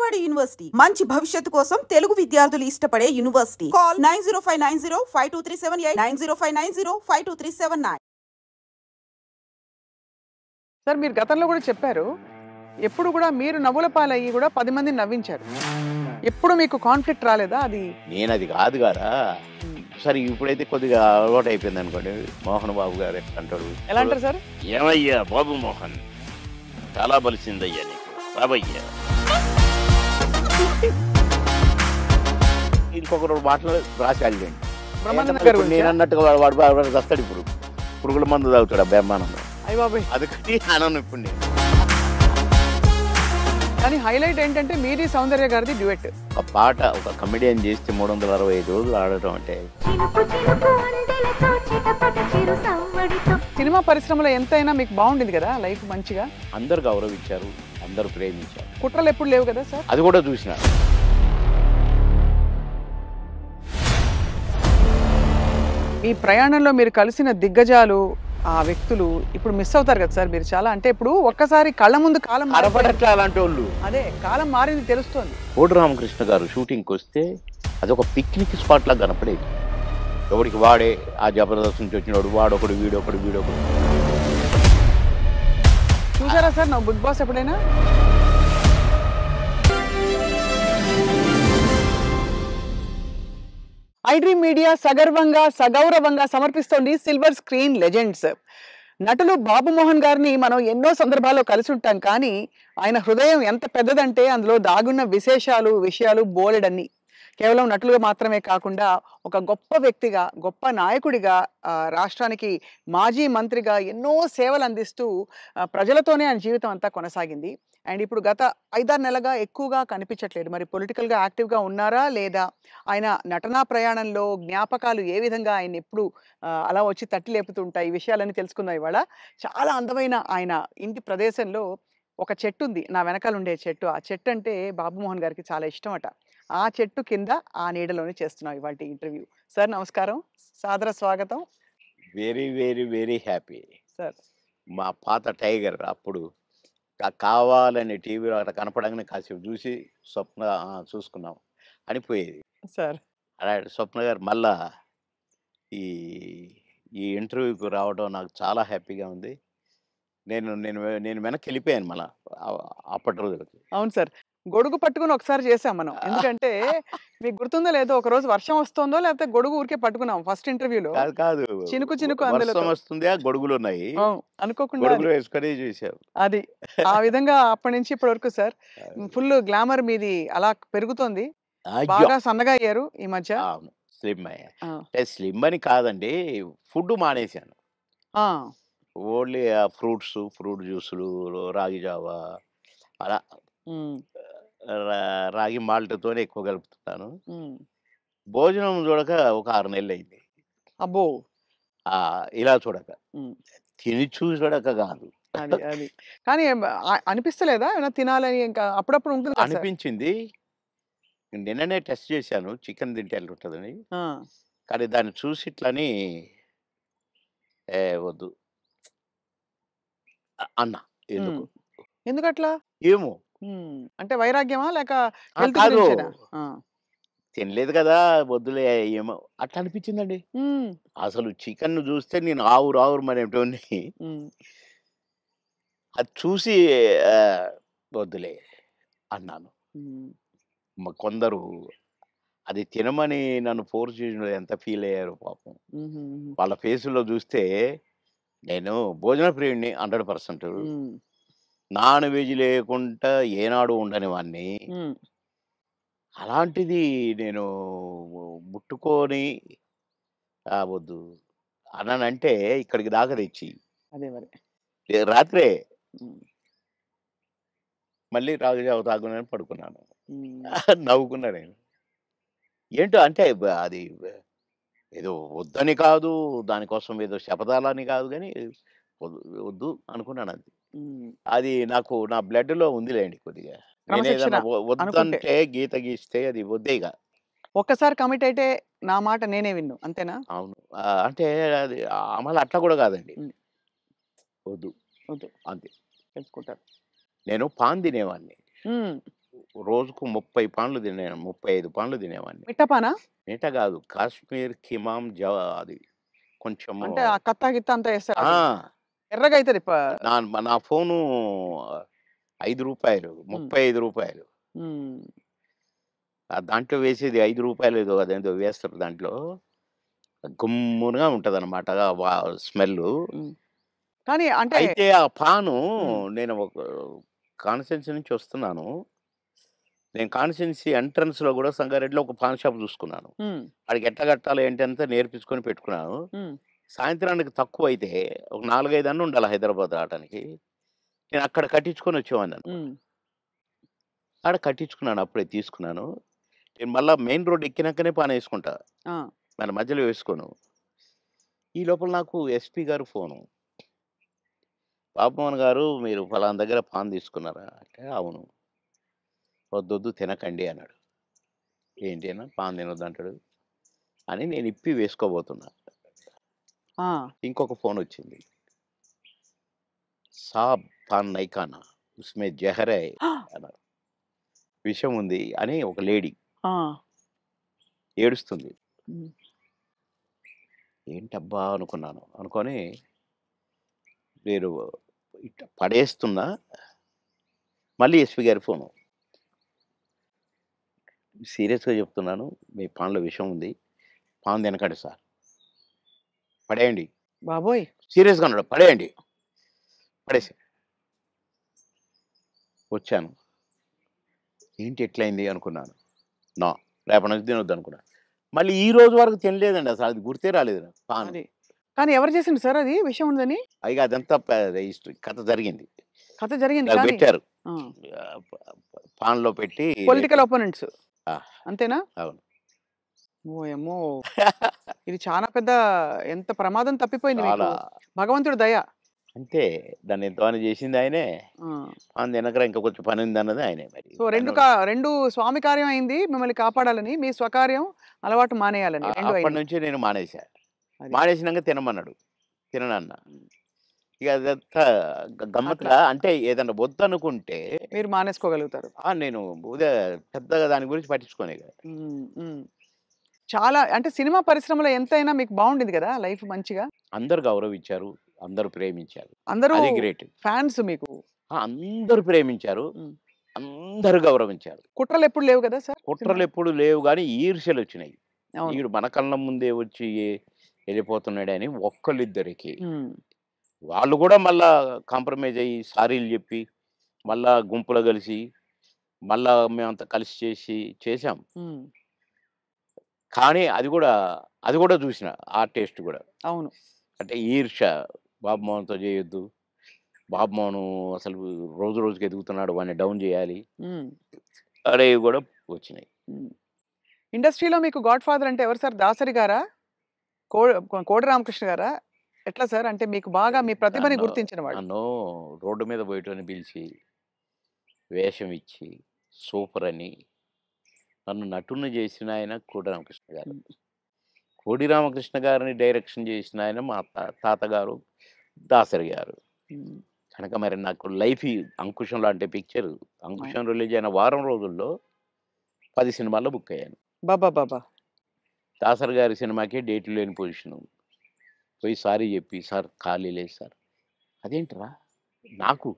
Vijayawada university మంచి భవిష్యత్తు కోసం తెలుగు విద్యార్థులు ఇష్టపడే యూనివర్సిటీ. కాల్ 9059052378 9059052379. సార్ మీరు గతంలో కూడా చెప్పారు, ఎప్పుడు కూడా మీరు నవ్వుల పాలయ్యి కూడా 10 మందిని నవ్వించారు. ఎప్పుడు మీకు కాన్ఫ్లిక్ట్ రాలేదా? అది నేను అది కాదు కదా. సరే ఇప్పుడైతే కొద్దిగా అలవాటు అయిపోయింది అనుకోండి. మోహన్ బాబు గారు అంటాడు. ఎలా అంటారు సార్? ఏమయ్యా బాబు మోహన్, చాలా బలిసిందయ్యా నీకు, రాబయ్యా. ఇంకొకరు మాటలు రాసి వెళ్ళండి. నేను అన్నట్టుగా వాడు వస్తాడు. ఇప్పుడు పురుగుల మందు తాగుతాడు ఆ బెమ్మానంలో. అయ్య బాబాయ్, అదొకటి ఆనందం ఇప్పుడు నేను. కానీ హైలైట్ ఏంటంటే మీది సౌందర్య గారిది డ్యూయట్. ఒక పాట ఒక కమెడియన్ చేస్తే 365 రోజులు ఆడటం అంటే. సినిమా పరిశ్రమలో ఎంతైనా మీకు బాగుండింది కదా లైఫ్, మంచిగా అందరు గౌరవించారు, అందరు ప్రేమించారు. కుట్రలు ఎప్పుడు లేవు కదా సార్? అది కూడా చూసిన. ఈ ప్రయాణంలో మీరు కలిసిన దిగ్గజాలు, ఆ వ్యక్తులు ఇప్పుడు మిస్ అవుతారు కదా సార్ మీరు చాలా. అంటే ఇప్పుడు ఒక్కసారి కళ్ళ ముందు కాలం అరపడట్లా అలాంటి వాళ్ళు. అదే కాలం మారింది తెలుస్తోంది. కోడి రామకృష్ణ గారు షూటింగ్కి వస్తే అదొక పిక్నిక్ స్పాట్ లాగా కనపడేది. ఎవరికి వాడే, ఆ జబర్దస్త్ నుంచి వచ్చినవాడు వాడొకడు, వీడొకడు. చూసారా సార్ నా బిగ్ బాస్ ఎప్పుడైనా? ఐడ్రీమ్ మీడియా సగర్వంగా సగౌరవంగా సమర్పిస్తోంది సిల్వర్ స్క్రీన్ లెజెండ్స్. నటులు బాబు మోహన్ గారిని మనం ఎన్నో సందర్భాల్లో కలిసి ఉంటాం, కానీ ఆయన హృదయం ఎంత పెద్దదంటే అందులో దాగున్న విషయాలు బోలెడన్ని. కేవలం నటులుగా మాత్రమే కాకుండా ఒక గొప్ప వ్యక్తిగా, గొప్ప నాయకుడిగా, రాష్ట్రానికి మాజీ మంత్రిగా ఎన్నో సేవలు అందిస్తూ ప్రజలతోనే ఆయన జీవితం అంతా కొనసాగింది. అండ్ ఇప్పుడు గత 5-6 నెలలుగా ఎక్కువగా కనిపించట్లేదు. మరి పొలిటికల్గా యాక్టివ్గా ఉన్నారా లేదా? ఆయన నటనా ప్రయాణంలో జ్ఞాపకాలు ఏ విధంగా ఆయన ఎప్పుడు అలా వచ్చి తట్టి లేపుతుంటాయి, ఈ విషయాలన్నీ తెలుసుకుందాం ఇవాళ. చాలా అందమైన ఆయన ఇంటి ప్రదేశంలో ఒక చెట్టు ఉంది, నా వెనకాల ఉండే చెట్టు. ఆ చెట్టు అంటే బాబు మోహన్ గారికి చాలా ఇష్టం అట. ఆ చెట్టు కింద ఆ నీడలోనే చేస్తున్నాం ఇవాళ ఇంటర్వ్యూ. సార్ నమస్కారం, సాదర స్వాగతం. Very very very happy sir. మా పాత టైగర్ అప్పుడు కావాలని టీవీలో అక్కడ కనపడంగానే కాసేపు చూసి స్వప్న చూసుకున్నాం అని పోయేది సార్. అలాంటి స్వప్న గారు మళ్ళా ఈ ఈ ఇంటర్వ్యూకి రావడం నాకు చాలా హ్యాపీగా ఉంది. నేను నేను నేను వెనక్కి వెళ్ళిపోయాను మళ్ళా అప్పటి రోజులకి. అవును సార్, గొడుగు పట్టుకుని ఒకసారి చేసాం మనం. ఎందుకంటే మీకు గుర్తుందో లేదో, ఒక రోజు వర్షం వస్తుందో లేకపోతే గొడుగు ఊరికే పట్టుకున్నాం ఫస్ట్ ఇంటర్వ్యూలో. కాదు చినుకు వర్షం వస్తుంది, ఆ గొడుగులు ఉన్నాయి, అనుకోకుండా గొడుగులు వేసుకొని చూసావు. అది ఆ విధంగా అప్పటి నుంచి ఇప్పటి వరకు సార్ ఫుల్ గ్లామర్ మీది అలా పెరుగుతోంది. బాగా సన్నగా అయ్యారు ఈ మధ్య. స్లిమ్ అయ్యా అంటే స్లిమ్ అని కాదండి, ఫుడ్ మానేశాను. ఓన్లీ ఫ్రూట్ జ్యూసులు, రాగి జావా, అలా రాగి మాల్ట్తోనే ఎక్కువ కలుపుతున్నాను. భోజనం చూడక ఒక 6 నెలలు అయింది. అబ్బో, ఇలా చూడక, తిని చూడక కాదు. అది కానీ అనిపిస్తలేదా ఏమైనా తినాలని? ఇంకా అప్పుడప్పుడు ఉంటుంది అనిపించింది. నిన్ననే టెస్ట్ చేశాను, చికెన్ తింటే ఉంటుందని. కానీ దాన్ని చూసి ఇట్లని వద్దు అన్నా. ఎందుకట్లా ఏమో, అంటే వైరాగ్యమా లేక తినలేదు కదా వద్దులే, ఏమో అట్లా అనిపించిందండి. అసలు చికెన్ చూస్తే నేను ఆవురు మనేటోని, అది చూసి వద్దులే అన్నాను. కొందరు అది తినమని నన్ను ఫోర్స్ చేసిన ఎంత ఫీల్ అయ్యారు పాపం. వాళ్ళ ఫేసులో చూస్తే నేను భోజన ప్రియుడిని 100%. నాన్ వెజ్ లేకుండా ఏనాడు ఉండని వాడిని. అలాంటిది నేను ముట్టుకొని వద్దు అన్నానంటే ఇక్కడికి దాకా తెచ్చి అదే మరి రాత్రే మళ్ళీ రాగజావ తాగునని పడుకున్నాను. నవ్వుకున్నా నేను. ఏంటో అంటే అది ఏదో వద్దని కాదు, దానికోసం ఏదో శపథాలని కాదు, కానీ వద్దు అనుకున్నాను. అది నాకు నా బ్లడ్లో ఉందిలేండి కొద్దిగా. వద్దంటే గీత గీస్తే అది వద్దేగా. ఒక్కసారి కమిట్ అయితే నా మాట నేనే విన్ను, అంతేనా? అవును. అంటే అది అమలు అట్లా కూడా కాదండి, వద్దు అంతే తెలుసుకుంటారు. నేను పాన్ తినేవాడిని, రోజుకు 30 పాన్లు తినేవాడిని. 35 పాన్లు తినేవాడిని. మిట్టపానా? మిగట కాదు. కాశ్మీర్ కిమాం అది కొంచెము అంటే ఆ కత్తా గిత్తా అంతా ఏస్తారు ఆ! అది. ఎర్రగా అయితది నా ఫోను రూ. 5 రూ. హ్మ్. 35. హ్మ్. దాంట్లో వేసేది రూ. 5 ఏదో అదేందో వేస్తారు దాంట్లో. గుమ్ముగా ఉంటదనమాట. స్మెల్లు. హ్మ్. కానీ అంటే అయితే ఆ పాను హ్మ్. నేను ఒక కాన్స్టిట్యున్సీ నుంచి వస్తున్నాను. నేను కాన్స్టిట్యున్సీ ఎంట్రన్స్‌లో గూడా సంగారెడ్డిలో ఒక పాన్ షాప్ చూసుకున్నాను. హ్మ్. ఆడికి ఎట్లా కట్టాలి ఏంటి అంతా నేర్పించుకొని పెట్టుకున్నాను. హ్మ్. సాయంత్రానికి తక్కువైతే ఒక 4, 5 అన్న ఉండాలి హైదరాబాద్ రావటానికి. నేను అక్కడ కట్టించుకొని వచ్చేవాడిననమాట. హ్మ్. ఆడ కట్టించుకున్నాను. అప్పుడే తీసుకున్నాను. నేను మళ్ళా మెయిన్ రోడ్ ఎక్కినాకనే పానేసుకుంటా. ఆ! మన మధ్యలో వేసుకోను. ఈ లోపల నాకు ఎస్పీ గారు ఫోను. "బాబుమోహన్ గారు మీరు ఫలానా దగ్గర పాన్ తీసుకున్నారా?" అంటే, "అవును." "వద్దొద్దు తినకండి" అన్నాడు. "ఏంటి అన్నా పాన్ తినొద్దంటాడు" అని నేను ఇప్పి వేసుకోబోతున్నా. ఆ! ఇంకొక ఫోనొచ్చింది. "సాబ్ పాన్ నహీ ఖానా ఉస్మే జహర్ హై" అన్నారు. విషం ఉంది అని ఒక లేడీ ఆ! ఏడుస్తుంది. హ్మ్. ఏంటబ్బా! అనుకున్నాను. అనుకోని నేను ఇట్ట పడేస్తున్నా. మళ్ళీ ఎస్పీ గారి ఫోను. "సీరియస్‌గా చెప్తున్నాను. మీ పాన్‌లో విషం ఉంది. పాన్ తినకండి సార్. పడేయండి." బాబోయ్! సీరియస్‌గా అన్నాడు. "పడేయండి." పడేసా. వచ్చాను. ఏంటి ఇట్లయింది అనుకున్నాను. నో. రేపటి నుంచి తినొద్దనుకున్నా. మళ్ళీ ఈ రోజు వరకు తినలేదండి అసలు. అది గుర్తే రాలేదు నాకు పాను. అది. కానీ ఎవరు చేసిండ్రు సార్ అది విషం ఉందని? పైగా అదంతా కథ జరిగింది. కథ జరిగింది నాకు కానీ పెట్టారు. ఆ! పాన్‌లో పెట్టి పొలిటికల్ అపోనెంట్స్ ఆ! అంతేనా? అవును. ఓయమ్మో! ఇది చాలా పెద్ద ఎంత ప్రమాదం తప్పిపోయింది మీకు. చాలా. భగవంతుడి దయ. అంతే. దాన్ని ఎంతమని చేసింది ఆయనే. ఆ! పాన్ తినకరా ఇంకా కొంచెం పనుందన్నది ఆయనే మరి. సో 2 స్వామి కార్యం అయింది మిమ్మల్ని కాపాడాలని. మీ స్వకార్యం అలవాటు మానేయాలని 2 అయినాయి. అప్పటినుంచి నేను మానేసా. అది. మానేసినంక తినమన్నాడు. తిననన్నా. ఇక అదంతా అట్లా గమ్మత్తుగా అంటే ఏదన్నా వద్దనుకుంటే మీరు మానేసుకోగలుగుతారు. నేను పెద్దగా దాని గురించి పట్టించుకోను ఇక. హ్మ్. హ్మ్. చాలా అంటే సినిమా పరిశ్రమలో ఎంతైనా మీకు బావుండేది గదా! లైఫ్ మంచిగా. అందరూ గౌరవించారు. అందరూ ప్రేమించారు. అందరూ అది గ్రేట్. ఫాన్స్ మీకు. అందరూ ప్రేమించారు. హ్మ్. అందరూ గౌరవించారు. కుట్రలెప్పుడు లేవు గదా సార్ సినిమాలో? కుట్రలెప్పుడు లేవు గానీ ఈర్ష్యలొచ్చినాయి. అవును. ఈడు మన కళ్ళ ముందే వచ్చి ఎళ్ళిపోతున్నాడని ఒక్కళ్ళిద్దరికి. హ్మ్. వాళ్ళు గూడా మళ్ళా కాంప్రమైజ్ అయ్యి సారీలు జెప్పి, మళ్ళా గుంపులో గలిసి, మళ్ళా మేమంతా కలిసి చేశాం. హ్మ్. కానీ అది గూడా జూసినా. ఆ టేస్ట్ గూడా. అవును. అంటే ఈర్ష్య. బాబు మోహన్‌తో జేయొద్దు. బాబు మోహను అసలు రోజు రోజుకి ఎదుగుతున్నాడు. వాడిని డౌన్ జేయాలి. హ్మ్. అనేవి గూడా వచ్చినాయి. హ్మ్. ఇండస్ట్రీలో మీకు గాడ్ ఫాదర్ అంటే ఎవరు సార్? దాసరి గారా? కో కోడి రామకృష్ణ గారా? ఎట్లా సార్? అంటే మీకు బాగా మీ ప్రతిభని నన్ను గుర్తించిన వాళ్ళు. నన్ను రోడ్డు మీద బోయేటోడిని పిలిచి, వేషం ఇచ్చి, సూపరని నన్ను నటుడిని జేసిన ఆయన కోడి రామకృష్ణ గారు. హ్మ్. కోడి రామకృష్ణ గారిని డైరెక్షన్ జేసిన ఆయన మా తాతగారు దాసరి గారు. హ్మ్. కనుక మరి నాకు 'అంకుశం' లాంటి పిక్చర్ అవును. 'అంకుశం' రిలీజ్ అయిన వారం రోజుల్లో 10 సినిమాల్లో బుక్ అయ్యాను. అబ్బబ్బబ్బా! దాసరి గారి సినిమాకే డేట్లు లేని పొజిషను. పోయి సారీ జెప్పి, "సార్ ఖాళీ లేదు సార్." "అదేంట్రా? నాకు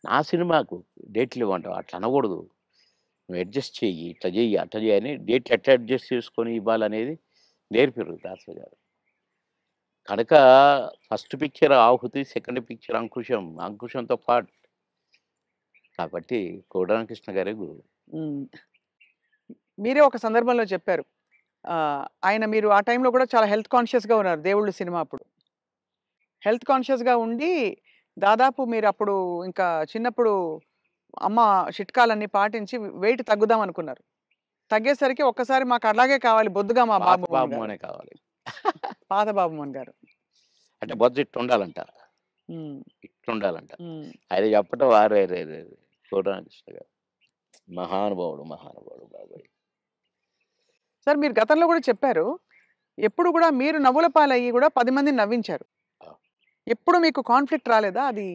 నా సినిమాకు డేట్లివ్వంటావా? అట్లా అనకూడదు. నువ్వు అడ్జస్ట్ చెయ్యి. ఇట్లా జెయ్యి, అట్లా జెయ్యి" అని డేట్లు ఎట్లా అడ్జస్ట్ చేసుకొని ఇవ్వాలనేది నేర్పిర్రు దాసరి గారు. కనుక ఫస్ట్ పిక్చర్ 'ఆహుతి', సెకండ్ పిక్చర్ 'అంకుశం'. 'అంకుశం'తో పాటు కాబట్టి కోడి రామకృష్ణ గారే గురువు. హ్మ్. మీరే ఒక సందర్భంలో చెప్పారు. ఆయన మీరు ఆ టైంలో కూడా చాలా హెల్త్ కాన్షియస్‌గా ఉన్నారు 'దేవుళ్ళు' సినిమా అప్పుడు. హెల్త్ కాన్షియస్‌గా ఉండి దాదాపు మీరప్పుడు ఇంకా చిన్నప్పుడు అమ్మ చిట్కాలన్నీ పాటించి వెయిట్ తగ్గుదాం అనుకున్నారు. తగ్గేసరికి ఒక్కసారి మాకు అలాగే కావాలి బొద్దుగా మా పాత బాబు మోహన్ గారు. బాబుమోనే కావాలి. పాత బాబు మోహన్ గారు. అంటే బొజ్జ ఇట్టుండాలంట. హ్మ్. ఇట్లుండాలంట. హ్మ్. ఆయన చెప్పటం అరెరెరెరే! కోడి రామకృష్ణ గారు. మహానుభావుడు, మహానుభావుడు బాబోయ్! సార్ మీరు గతంలో కూడా చెప్పారు. ఎప్పుడు కూడా మీరు నవ్వుల పాలయ్యి కూడా 10 మందిని నవ్వించారు. ఆ! ఎప్పుడు మీకు కాన్‌ఫ్లిక్ట్ రాలేదా? అది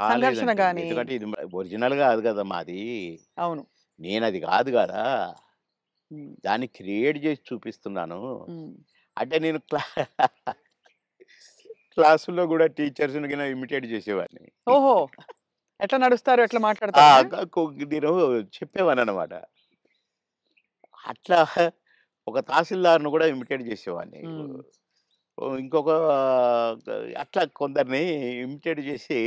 సంఘర్షణ రాలేదండి. గాని. ఎందుకంటే ఇది ఒరిజినల్ కాదు కదా మాది. అవును. నేనది కాదు కదా! హ్మ్. దాన్ని క్రియేట్ చేసి చూపిస్తున్నాను. హ్మ్. అంటే నేను క్లాసుల్లో కూడా టీచర్స్‌ని గిన ఇమిటేట్ చేసేవాడిని. ఓహో! ఎట్లా నడుస్తారు? ఎట్లా ఆ! మాట్లాడతారనా? నేను చెప్పేవాడిననమాట. అట్లా ఒక తహసీల్దార్‌ని కూడా ఇమిటేట్ చేసేవాడిని. హ్మ్. ఇంకొక అట్లా కొందరిని ఇమిటేట్ చేసి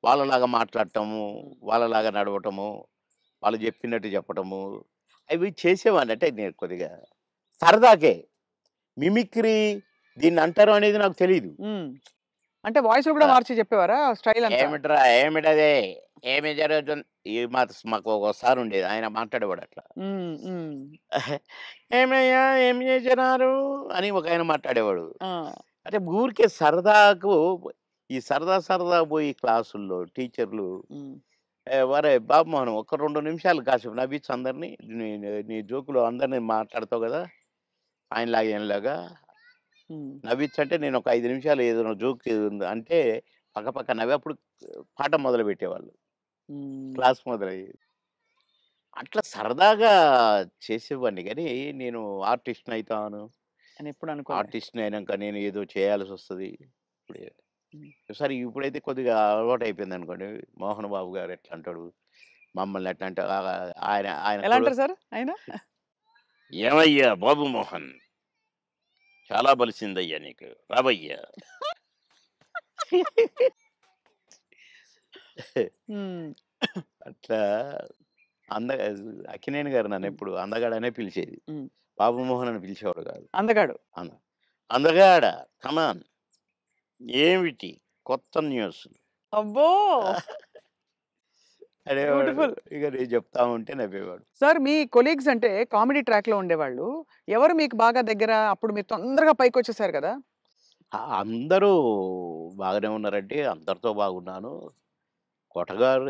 వాళ్ళలాగా మాట్లాడటము, హ్మ్. వాళ్ళలాగా నడవటము, వాళ్ళు చెప్పినట్టు చెప్పటము, అవి చేసేవాడిని. అంటే నేను కొద్దిగా సరదాకే. మిమిక్రీ దీన్నంటారు అనేది నాకు తెలీదు. హ్మ్. అంటే వాయిస్‌లు కూడా ఆ! మార్చి చెప్పేవారా స్టైల్ అంతా? ఏమిట్రా ఏమిటది? ఏమి జరుగుతుంది? మాకు ఒక సారుండేది. ఆయన మాట్లాడేవాడు అట్లా. హ్మ్. హ్మ్. "ఏమయ్యా ఏం చేసినారు?" అని ఒకాయన మాట్లాడేవాడు. ఆ! అంటే ఊరికే సరదాకు ఈ సరదా పోయి క్లాసుల్లో టీచర్లు హ్మ్. "ఒరేయ్ బాబుమోహన్ ఒక్క 2 నిమిషాలు కాసేపు నవ్వించు అందరిని. నీ నీ జోకులు అందరిని మాట్లాడతావు కదా! ఆయనలాగా ఈయనలాగా హ్మ్. నవ్వించంటే నేను ఒక 5 నిమిషాలు ఏదైనా జోక్ ఉంది అంటే పక్కపక్క నవ్వి అప్పుడు పాఠం మొదలుపెట్టేవాళ్ళు. హ్మ్. క్లాస్ మొదలయ్యేది. అట్లా సరదాగా చేసేవాడిని గానీ, నేను ఆర్టిస్ట్‌ని అయితాను. అని ఎప్పుడు అనుకోలే. ఆర్టిస్ట్‌ని అయినంక నేను ఏదో చేయాల్సొస్తది. ఇప్పుడే హ్మ్. సరే ఇప్పుడైతే కొద్దిగా అలవాటయిపోయిందనుకోండి. మోహన్ బాబు గారు ఎట్లా అంటాడు, మమ్మల్ని ఎట్లా అంటే ఆయన ఆయన ఎలా కొడు అంటారు సార్ ఆయన? "ఏమయ్యా బాబు మోహన్ చాలా బలిసిందయ్యా నీకు. రావయ్యా." హ్మ్. అట్లా అంద అక్కినేని గారు హ్మ్. నన్నెప్పుడు అందగాడనే పిలిచేది. హ్మ్. బాబు మోహన్ అని పిలిచేవాడు కాదు. అందగాడు. అంద అందగాడ కమాన్ ఏమిటి కొత్త న్యూస్ అబ్బో! అనేవాడు. బ్యూటిఫుల్. ఇక నేను చెప్తా ఉంటే నవ్వేవాడు. సార్ మీ కొలీగ్స్ అంటే కామెడీ ట్రాక్‌లో ఉండేవాళ్ళు. ఎవరు మీకు బాగా దగ్గర? అప్పుడు మీరు తొందరగా పైకొచ్చేసారు కదా! అందరూ బాగానే ఉన్నారండి. అందరితో బాగున్నాను. కొటగారు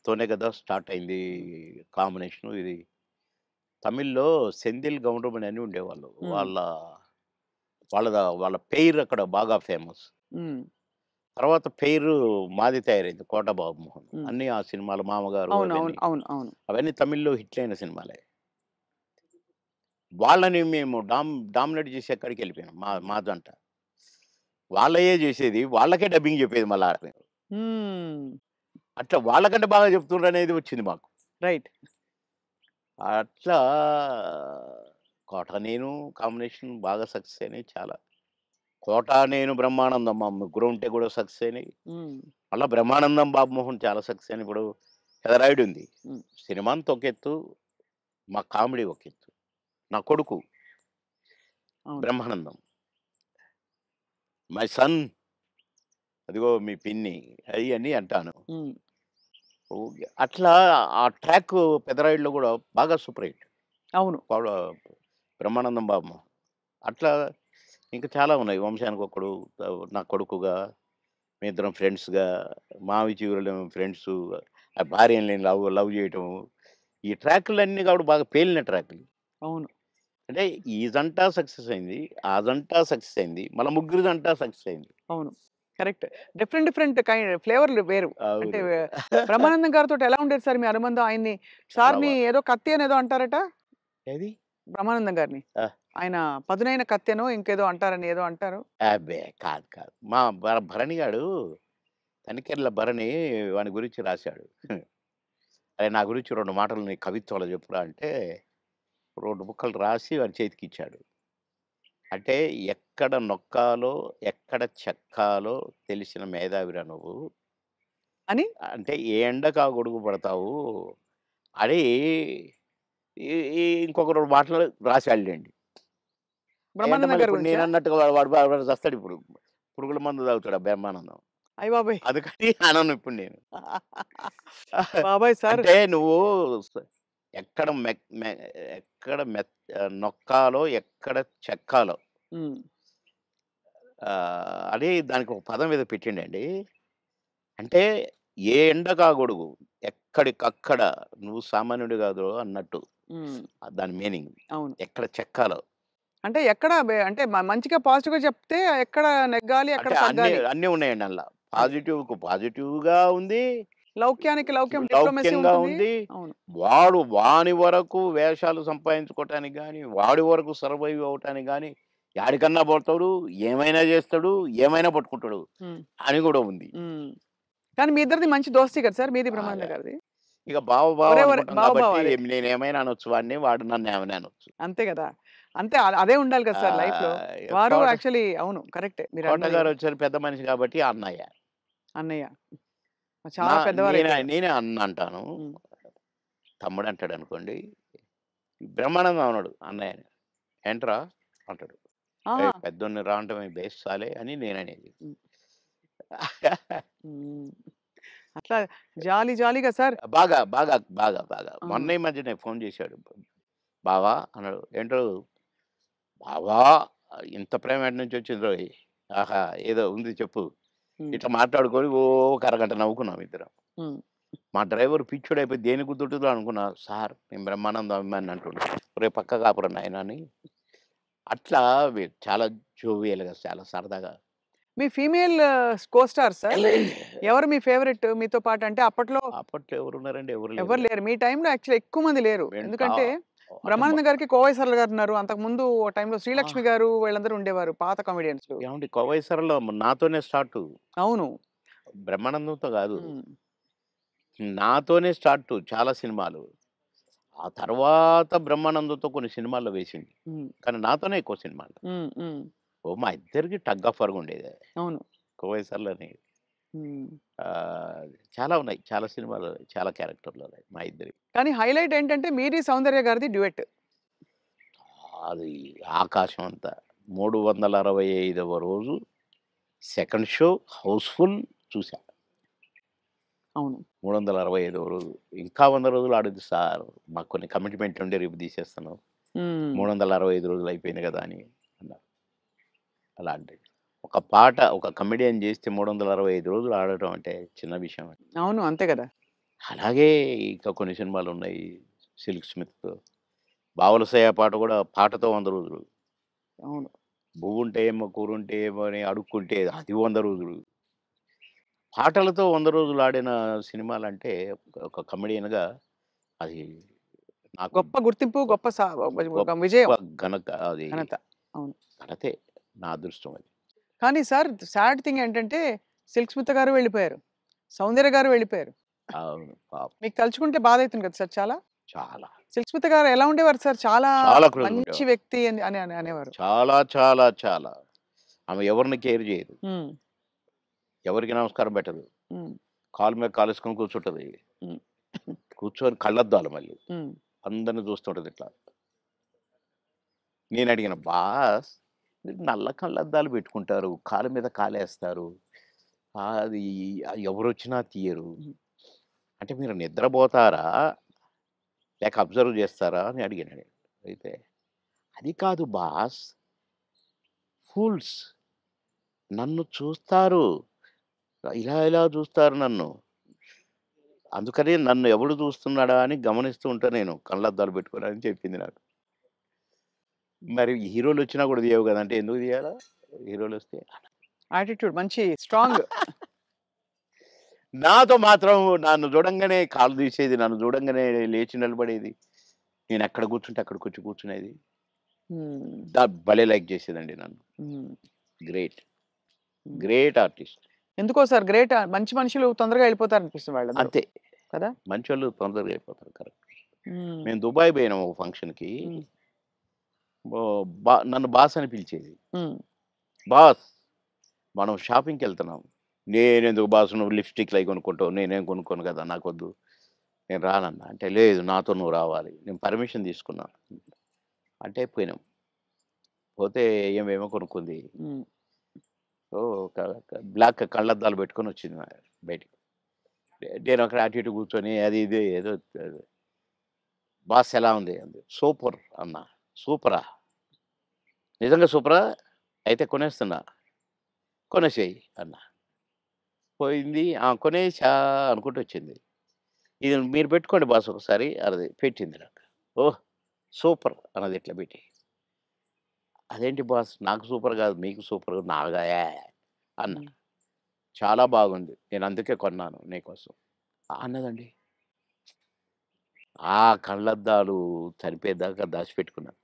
తోనే కదా స్టార్ట్ అయింది హ్మ్. కాంబినేషను ఇది. తమిళ్‌లో సెంధిల్ గౌండమణి అని ఉండేవాళ్ళు. హ్మ్. వాళ్ళ పెయిర్ అక్కడ బాగా ఫేమస్. హ్మ్. తర్వాత పెయిర్ మాది తయారైంది 'కోట బాబుమోహన్.' హ్మ్. అన్నీ ఆ సినిమాలు 'మామగారు' అవును. అవును. అవన్నీ. అవును. అవును. అవన్నీ తమిళ్‌లో హిట్లయిన సినిమాలే. వాళ్ళని మేము డామినేట్ చేసి ఎక్కడికెళ్ళిపోయాం. మా జంట. వాళ్ళయే జేసేది. వాళ్ళకే డబ్బింగ్ జెప్పేది మళ్ళా ఆడ మేము. హ్మ్. అట్లా వాళ్ళకంటే బాగా చెప్తుండ్రనేది వచ్చింది మాకు. రైట్. అట్లా 'కోట నేను' కాంబినేషన్ బాగా సక్సెస్ అయినాయి చాలా. 'కోట నేను' 'బ్రహ్మానందం' మా ముగ్గురం ఉంటే కూడా సక్సెస్ అయినాయి. హ్మ్. మళ్ళా 'బ్రహ్మానందం' 'బాబుమోహన్' చాలా సక్సెస్ అయినాయి. ఇప్పుడు 'పెదరాయుడు' ఉంది. హ్మ్. సినిమా అంతా ఒక ఎత్తు, మా కామెడీ ఒక ఎత్తు. నా కొడుకు అవును. 'బ్రహ్మానందం' మై సన్ అదిగో మీ పిన్ని అయన్నీ అంటాను. హ్మ్. ఓకే. అట్లా ఆ ట్రాక్ 'పెదరాయుడులో' గూడా బాగా సూపర్ హిట్. అవును. పవడ 'బ్రహ్మానందం బాబు.' అట్లా ఇంకా చాలా ఉన్నాయి. 'వంశానికొక్కడు', నా కొడుకుగా, మేమిద్దరం ఫ్రెండ్స్‌గా, 'మావి చిగురులేమో' ఫ్రెండ్సు, ఆ భార్యని నేను లవ్ లవ్ చేయటము. ఈ ట్రాకులన్నీ కూడా బాగా పేలిన ట్రాకులు. అవును. అంటే ఈ జంట సక్సెస్ అయింది. ఆ జంట సక్సెస్ అయింది. మళ్ళా ముగ్గురి జంట సక్సెస్ అయింది. అవును. కరెక్ట్. డిఫరెంట్ డిఫరెంట్ ఫ్లేవర్‌లు వేరు. అంటే అవును. బ్రహ్మానందం గారితోటి ఎలా ఉండేది సార్ మీ అనుబంధం? ఆయన్ని చాలా సార్‌ని ఏదో కత్తి అనేదో అంటారట? ఏది? బ్రహ్మానందం గారిని. ఆ! ఆయన పదునైన కత్తెనో ఇంకేదో అంటారని ఏదో అంటారు. అబ్బే! కాదు. మా భరణి గాడు తనికెళ్ళ భరణి వాని గురించి రాశాడు. "అరేయ్! నా గురించి 2 మాటలు నీ కవిత్వంలో చెప్పురా" అంటే 2 ముక్కలు రాసి వాని చేతికిచ్చాడు. అంటే ఎక్కడ నొక్కాలో, ఎక్కడ చెక్కాలో తెలిసిన మేధావిరా నువ్వు. అని అంటే ఏ ఎండకు ఆ గొడుగు పడతావు అని ఈ ఈ ఇంకొక 2 మాటలు రాసాడులెండి. అయంటే బ్రహ్మానందం మళ్ళీ గారి ఇప్పుడు గురించా? నేనన్నట్టుగా వాడు చస్తాడిప్పుడు. పురుగుల మందు తాగుతాడు ఆ బ్రహ్మానందం. అయ్య బాబోయ్! అందుకని అనను ఇప్పుడు నేను. బాబోయ్! సార్. అంటే నువ్వు స ఎక్కడ మెక్ మె ఎక్కడ నొక్కాలో, ఎక్కడ చెక్కాలో హ్మ్. అని దానికి ఒక పదం ఏదో పెట్టిండండి. అంటే ఏ ఎండకు ఆ గొడుగు, ఎక్కడికక్కడ నువ్వు సామాన్యుడు కాదురో అన్నట్టు. హ్మ్. దాని మీనింగ్. అవును. ఎక్కడ చెక్కాలో. అంటే ఎక్కడ అంటే మంచిగా పాజిటివ్‌గా చెప్తే ఎక్కడ నెగ్గాలి, ఎక్కడ అంటే అన్నీ తగ్గాలి. అన్నీ ఉన్నాయండి అందుల. పాజిటివ్‌కు పాజిటివ్‌గా ఉంది. లౌక్యానికి లౌక్యం, డిప్లొమసీ లౌక్యంగా ఉంటుంది. ఉంది. అవును. వాని వరకు వేషాలు సంపాదించుకోవటానికి గాని, వాడి వరకు సర్వైవ్ అవ్వటానికి గాని, యాడికన్నా పోతాడు, ఏమైనా చేస్తాడు, ఏమైనా పట్టుకుంటాడు హ్మ్. అని కూడా ఉంది. హ్మ్. కానీ మీ ఇద్దరిది మంచి దోస్తీ కదా సార్ మీది బ్రహ్మానంద బాగా. గారిది. ఇక బావ ఒరే అనుకుంటాం బావ కాబట్టి అదే. నేనేమైనా అనొచ్చు వాడిని, వాడు నన్నేమైనా అనొచ్చు. అంతే కదా! అంతే అదే ఉండాలి కదా సార్ లైఫ్‌లో. వారు కోట యాక్చువల్లీ అవును. కరెక్టే మీరన్నది. కోటగారు వచ్చారు పెద్ద మనిషి కాబట్టి అన్నయ్య. అన్నయ్య. నా చాలా పెద్దవారైపోయారు. నేనే అన్న అంటాను. హ్మ్. తమ్ముడు అంటాడనుకోండి. బ్రహ్మానందం అనడు అన్నయ్యని. ఏంట్రా అంటాడు. ఆహా! ఏయ్! పెద్దోడిని రా అంటమే బేస్ సాలే అని నేననేది. హ్మ్. హ్మ్. అట్లా జాలీ జాలీగా సార్. బాగా. ఆ! మొన్న ఈ మధ్యనే ఫోన్ చేశాడు. బావా అన్నాడు. ఏంటో బావా ఇంత ప్రేమ ఎటు నుంచి వచ్చిందోయ్! ఆహా! ఏదో ఉంది చెప్పు. హ్మ్. ఇట్లా మాట్లాడుకొని ఓ ఒక అరగంట నవ్వుకున్నాం ఇద్దరం. హ్మ్. మా డ్రైవర్ పిచ్చోడైపోయి దేనికి గుద్దుంటుందో అనుకున్నా. సార్ నేను బ్రహ్మానందం అభిమానిని అంటుండు. ఒరేయ్ పక్కకు ఆపురా నాయనా అని. అట్లా చాలా జోవియల్‌గా చాలా సరదాగా. మీ ఫీమేల్ కో స్టార్ సార్? ఎవరు మీ ఫేవరెట్ మీతో పాటు? అంటే అప్పట్లో అప్పట్లో ఎవరున్నారండి? ఎవరు ఎవరు లేరుగా. లేరు. మీ టైమ్‌లో యాక్చువల్లీ ఎక్కువ మంది లేరు. మేము ఎందుకంటే అంటే బ్రహ్మానందం గారికి కోవై సరళ గారున్నారు. అంతకుముందు ఓ టైమ్‌లో ఆ! శ్రీలక్ష్మి గారు వీళ్ళందరూ ఉండేవారు పాత కామెడియన్స్‌లు. ఏవండీ 'కోవైసరలో' నాతోనే స్టార్టు. అవును. బ్రహ్మానందంతో గాదు. హ్మ్. నాతోనే స్టార్టు చాలా సినిమాలు. ఆ తర్వాత బ్రహ్మానందంతో కొన్ని సినిమాల్లో వేసింది. హ్మ్. కానీ నాతోనే ఎక్కువ సినిమాలు. హ్మ్. హ్మ్. మా ఇద్దరికి టగ్ ఆఫ్ వార్‌గా ఉండేది. అవును. 'కోవైసరలోని' హ్మ్. ఆహ్, చాలా ఉన్నాయి. చాలా సినిమాలు, చాలా క్యారెక్టర్‌లు ఉన్నాయి మా ఇద్దరివి. కానీ హైలైట్ ఏంటంటే మీది సౌందర్య గారిది డ్యూయెట్. అది ఆకాశం అంత. 365వ రోజు సెకండ్ షో హౌస్‌ఫుల్ చూసా. అవును. 365వ రోజు. ఇంకా 100 రోజులు ఆడొద్దు సార్. మాకు కొన్ని కమిట్మెంట్ ఉండి రేపు తీసేస్తున్నాం. హ్మ్. 365 రోజులు అయిపోయింది కదా! అని అన్నారు. అలాంటిది. ఒక పాట ఒక కమెడియన్ చేస్తే 365 రోజులు ఆడటం అంటే చిన్న విషయమా? అవును. అంతే కదా! అలాగే ఇంకా కొన్ని సినిమాలున్నాయి. 'సిల్క్ స్మిత్‌తో' 'బావలసయ్య' పాట కూడా పాటతో 100 రోజులు. అవును. 'బువ్వుంటే ఏమో కూరుంటే ఏమో' అని అడుక్కుంటే అది 100 రోజులు. పాటలతో 100 రోజులు ఆడిన సినిమాలంటే ఒక కమెడియన్‌గా అది నాకు గొప్ప గుర్తింపు, గొప్ప గొప్ప ఒక గొప్ప విజయం. అది ఘనత. అవును. ఘనతే. నా అదృష్టం అది. కానీ సార్ సాడ్ థింగ్ ఏంటంటే 'సిల్క్ స్మిత' గారు వెళ్ళిపోయారు. 'సౌందర్య' గారు వెళ్ళిపోయారు. అవును. పాపం. మీకు తలుచుకుంటే బాధైతుంది కదా సార్ చాలా? చాలా. 'సిల్క్ స్మిత' గారు ఎలా ఉండేవారు సార్? చాలా చాలా క్లోజ్‌గా మంచి ఉండేవారు. వ్యక్తి అని అనేవారు. చాలా. ఆమె ఎవరిని కేర్ చేయదు. హ్మ్. ఎవరికీ నమస్కారం పెట్టదు. హ్మ్. కాలు మీద కాలేసుకొని కూర్చుంటది. హ్మ్. కూర్చొని కళ్ళద్దాలు మళ్ళీ. హ్మ్. అందరిని చూస్తుంటది ఇట్లా. నేనడిగిన, "బాస్ మీరు నల్ల కళ్ళద్దాలు పెట్టుకుంటారు. కాలు మీద కాలేస్తారు. అది ఎవరొచ్చినా తీయరు. హ్మ్. అంటే మీరు నిద్రపోతారా? లేక అబ్జర్వ్ చేస్తారా?" అని అడిగాను నేను. అయితే, "అది కాదు బాస్ ఫూల్స్ నన్ను చూస్తారు. ఇలా చూస్తారు నన్ను. అందుకని నన్ను ఎవడు చూస్తున్నాడా అని గమనిస్తూ ఉంటా నేను కళ్ళద్దాలు పెట్టుకొని" అని చెప్పింది నాకు. మరి హీరోలొచ్చినా కూడా తీయవు గదా! అంటే ఎందుకు తీయాలా? హీరోలొస్తే? యాటిట్యూడ్ మంచి స్ట్రాంగ్. నాతో మాత్రం నన్ను చూడంగానే కాళ్ళు తీసేది. నన్ను చూడంగానే లేచి నిలబడేది. నేనెక్కడ కూర్చుంటే అక్కడికొచ్చి కూర్చునేది. హ్మ్. భలే లైక్ చేసేదండి నన్ను. హ్మ్. గ్రేట్. హ్మ్. Great artist. ఎందుకో సార్ గ్రేట్ మంచి మనుషులు తొందరగా వెళ్ళిపోతారనిపిస్తుంది వాళ్ళందరూ. అంతే. కదా! మంచోళ్ళు తొందరగా అయిపోతారు. కరెక్ట్. హ్మ్. మేము దుబాయ్ పోయినాం ఒక ఫంక్షన్‌కి. హ్మ్. నన్ను బాస్ అని పిలిచేది. హ్మ్. బాస్ మనం షాపింగ్‌కెళ్తున్నాం. నేనెందుకు బాస్ నువ్వు లిప్‌స్టిక్‌లయి కొనుక్కుంటావు. నేనేం కొనుక్కోను కదా! నాకొద్దు. నేను రానన్నా. అంటే లేదు నాతో నువ్వు రావాలి. నేను పర్మిషన్ తీసుకున్నా. అంటే పోయినాం. పోతే ఏమేమో కొనుక్కుంది. హ్మ్. సో, క క బ్లాక్ కళ్ళద్దాలు పెట్టుకొనొచ్చింది బయటికి. నేను అక్కడ అటు ఇటు కూర్చొని అది ఇది ఏదో బాస్ ఎలా ఉంది? అంది. సూపర్ అన్నా. సూపరా? నిజంగా సూపరా? అయితే కొనేస్తున్నా. కొనేసేయి అన్నా. పోయింది. ఆ! కొనేసా అనుకుంటూ వచ్చింది. ఇది మీరు పెట్టుకోండి బాస్ ఒకసారి అన్నది. పెట్టింది నాకు. ఓహ్! సూపర్ అన్నది ఇట్లా పెట్టి. అదేంటి బాస్ నాకు సూపర్ కాదు మీకు సూపర్ నాగా అన్నా. హ్మ్. చాలా బాగుంది. నేను అందుకే కొన్నాను నీకోసం. అన్నదండి. ఆ కళ్ళద్దాలు చనిపోయేదాకా దాచిపెట్టుకున్నాను.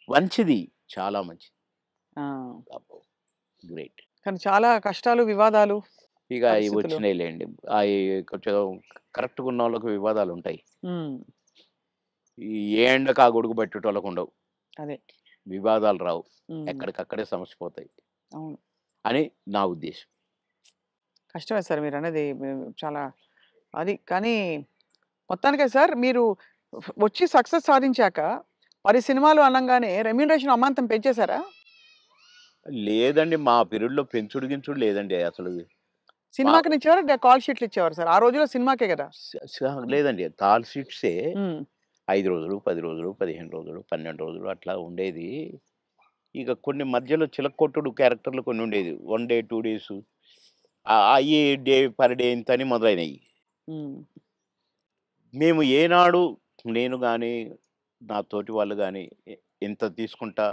మంచిది. చాలా మంచిది. ఆ! అబ్బో! గ్రేట్. కానీ చాలా కష్టాలు, వివాదాలు, ఇక అయి పరిస్థితులు. వచ్చినాయిలెండి. అయి కొంచెం కరెక్ట్‌గా ఉన్నోళ్ళకి వివాదాలుంటాయి. హ్మ్. ఏ ఎండకు ఆ గొడుగు పట్టేటోళ్ళకుండవు. అదే. వివాదాలు రావు. హ్మ్. ఎక్కడికక్కడే సమస్య పోతాయి అవును. అని నా ఉద్దేశం. కష్టమే సార్ మీరన్నది. చాలా అది. కానీ మొత్తానికే సార్ మీరు వచ్చి సక్సెస్ సాధించాక 10 సినిమాలు అనంగానే రెమ్యూనరేషన్ అమాంతం పెంచేసారా? లేదండి. మా పీరియడ్‌లో పెంచుడు గించుడు లేదండి అసలు. మా సినిమాకినిచ్చేవారా? కాల్ షీట్లు ఇచ్చేవారా సార్? ఆ రోజుల్లో సినిమాకే గదా! లేదండి. కాల్ షీట్సే హ్మ్. 5 రోజులు, 10 రోజులు, 15 రోజులు, 12 రోజులు అట్లా ఉండేది. ఇక కొన్ని మధ్యలో చిలక్కొట్టుడు క్యారెక్టర్‌లు కొన్ని ఉండేది. 1 డే, 2 డేసు అయ్యి డే పర్ డే ఇంతని మొదలైనయి. హ్మ్. మేము ఏనాడు నేను గాని, నా తోటి వాళ్ళు గాని ఇంత తీసుకుంటా,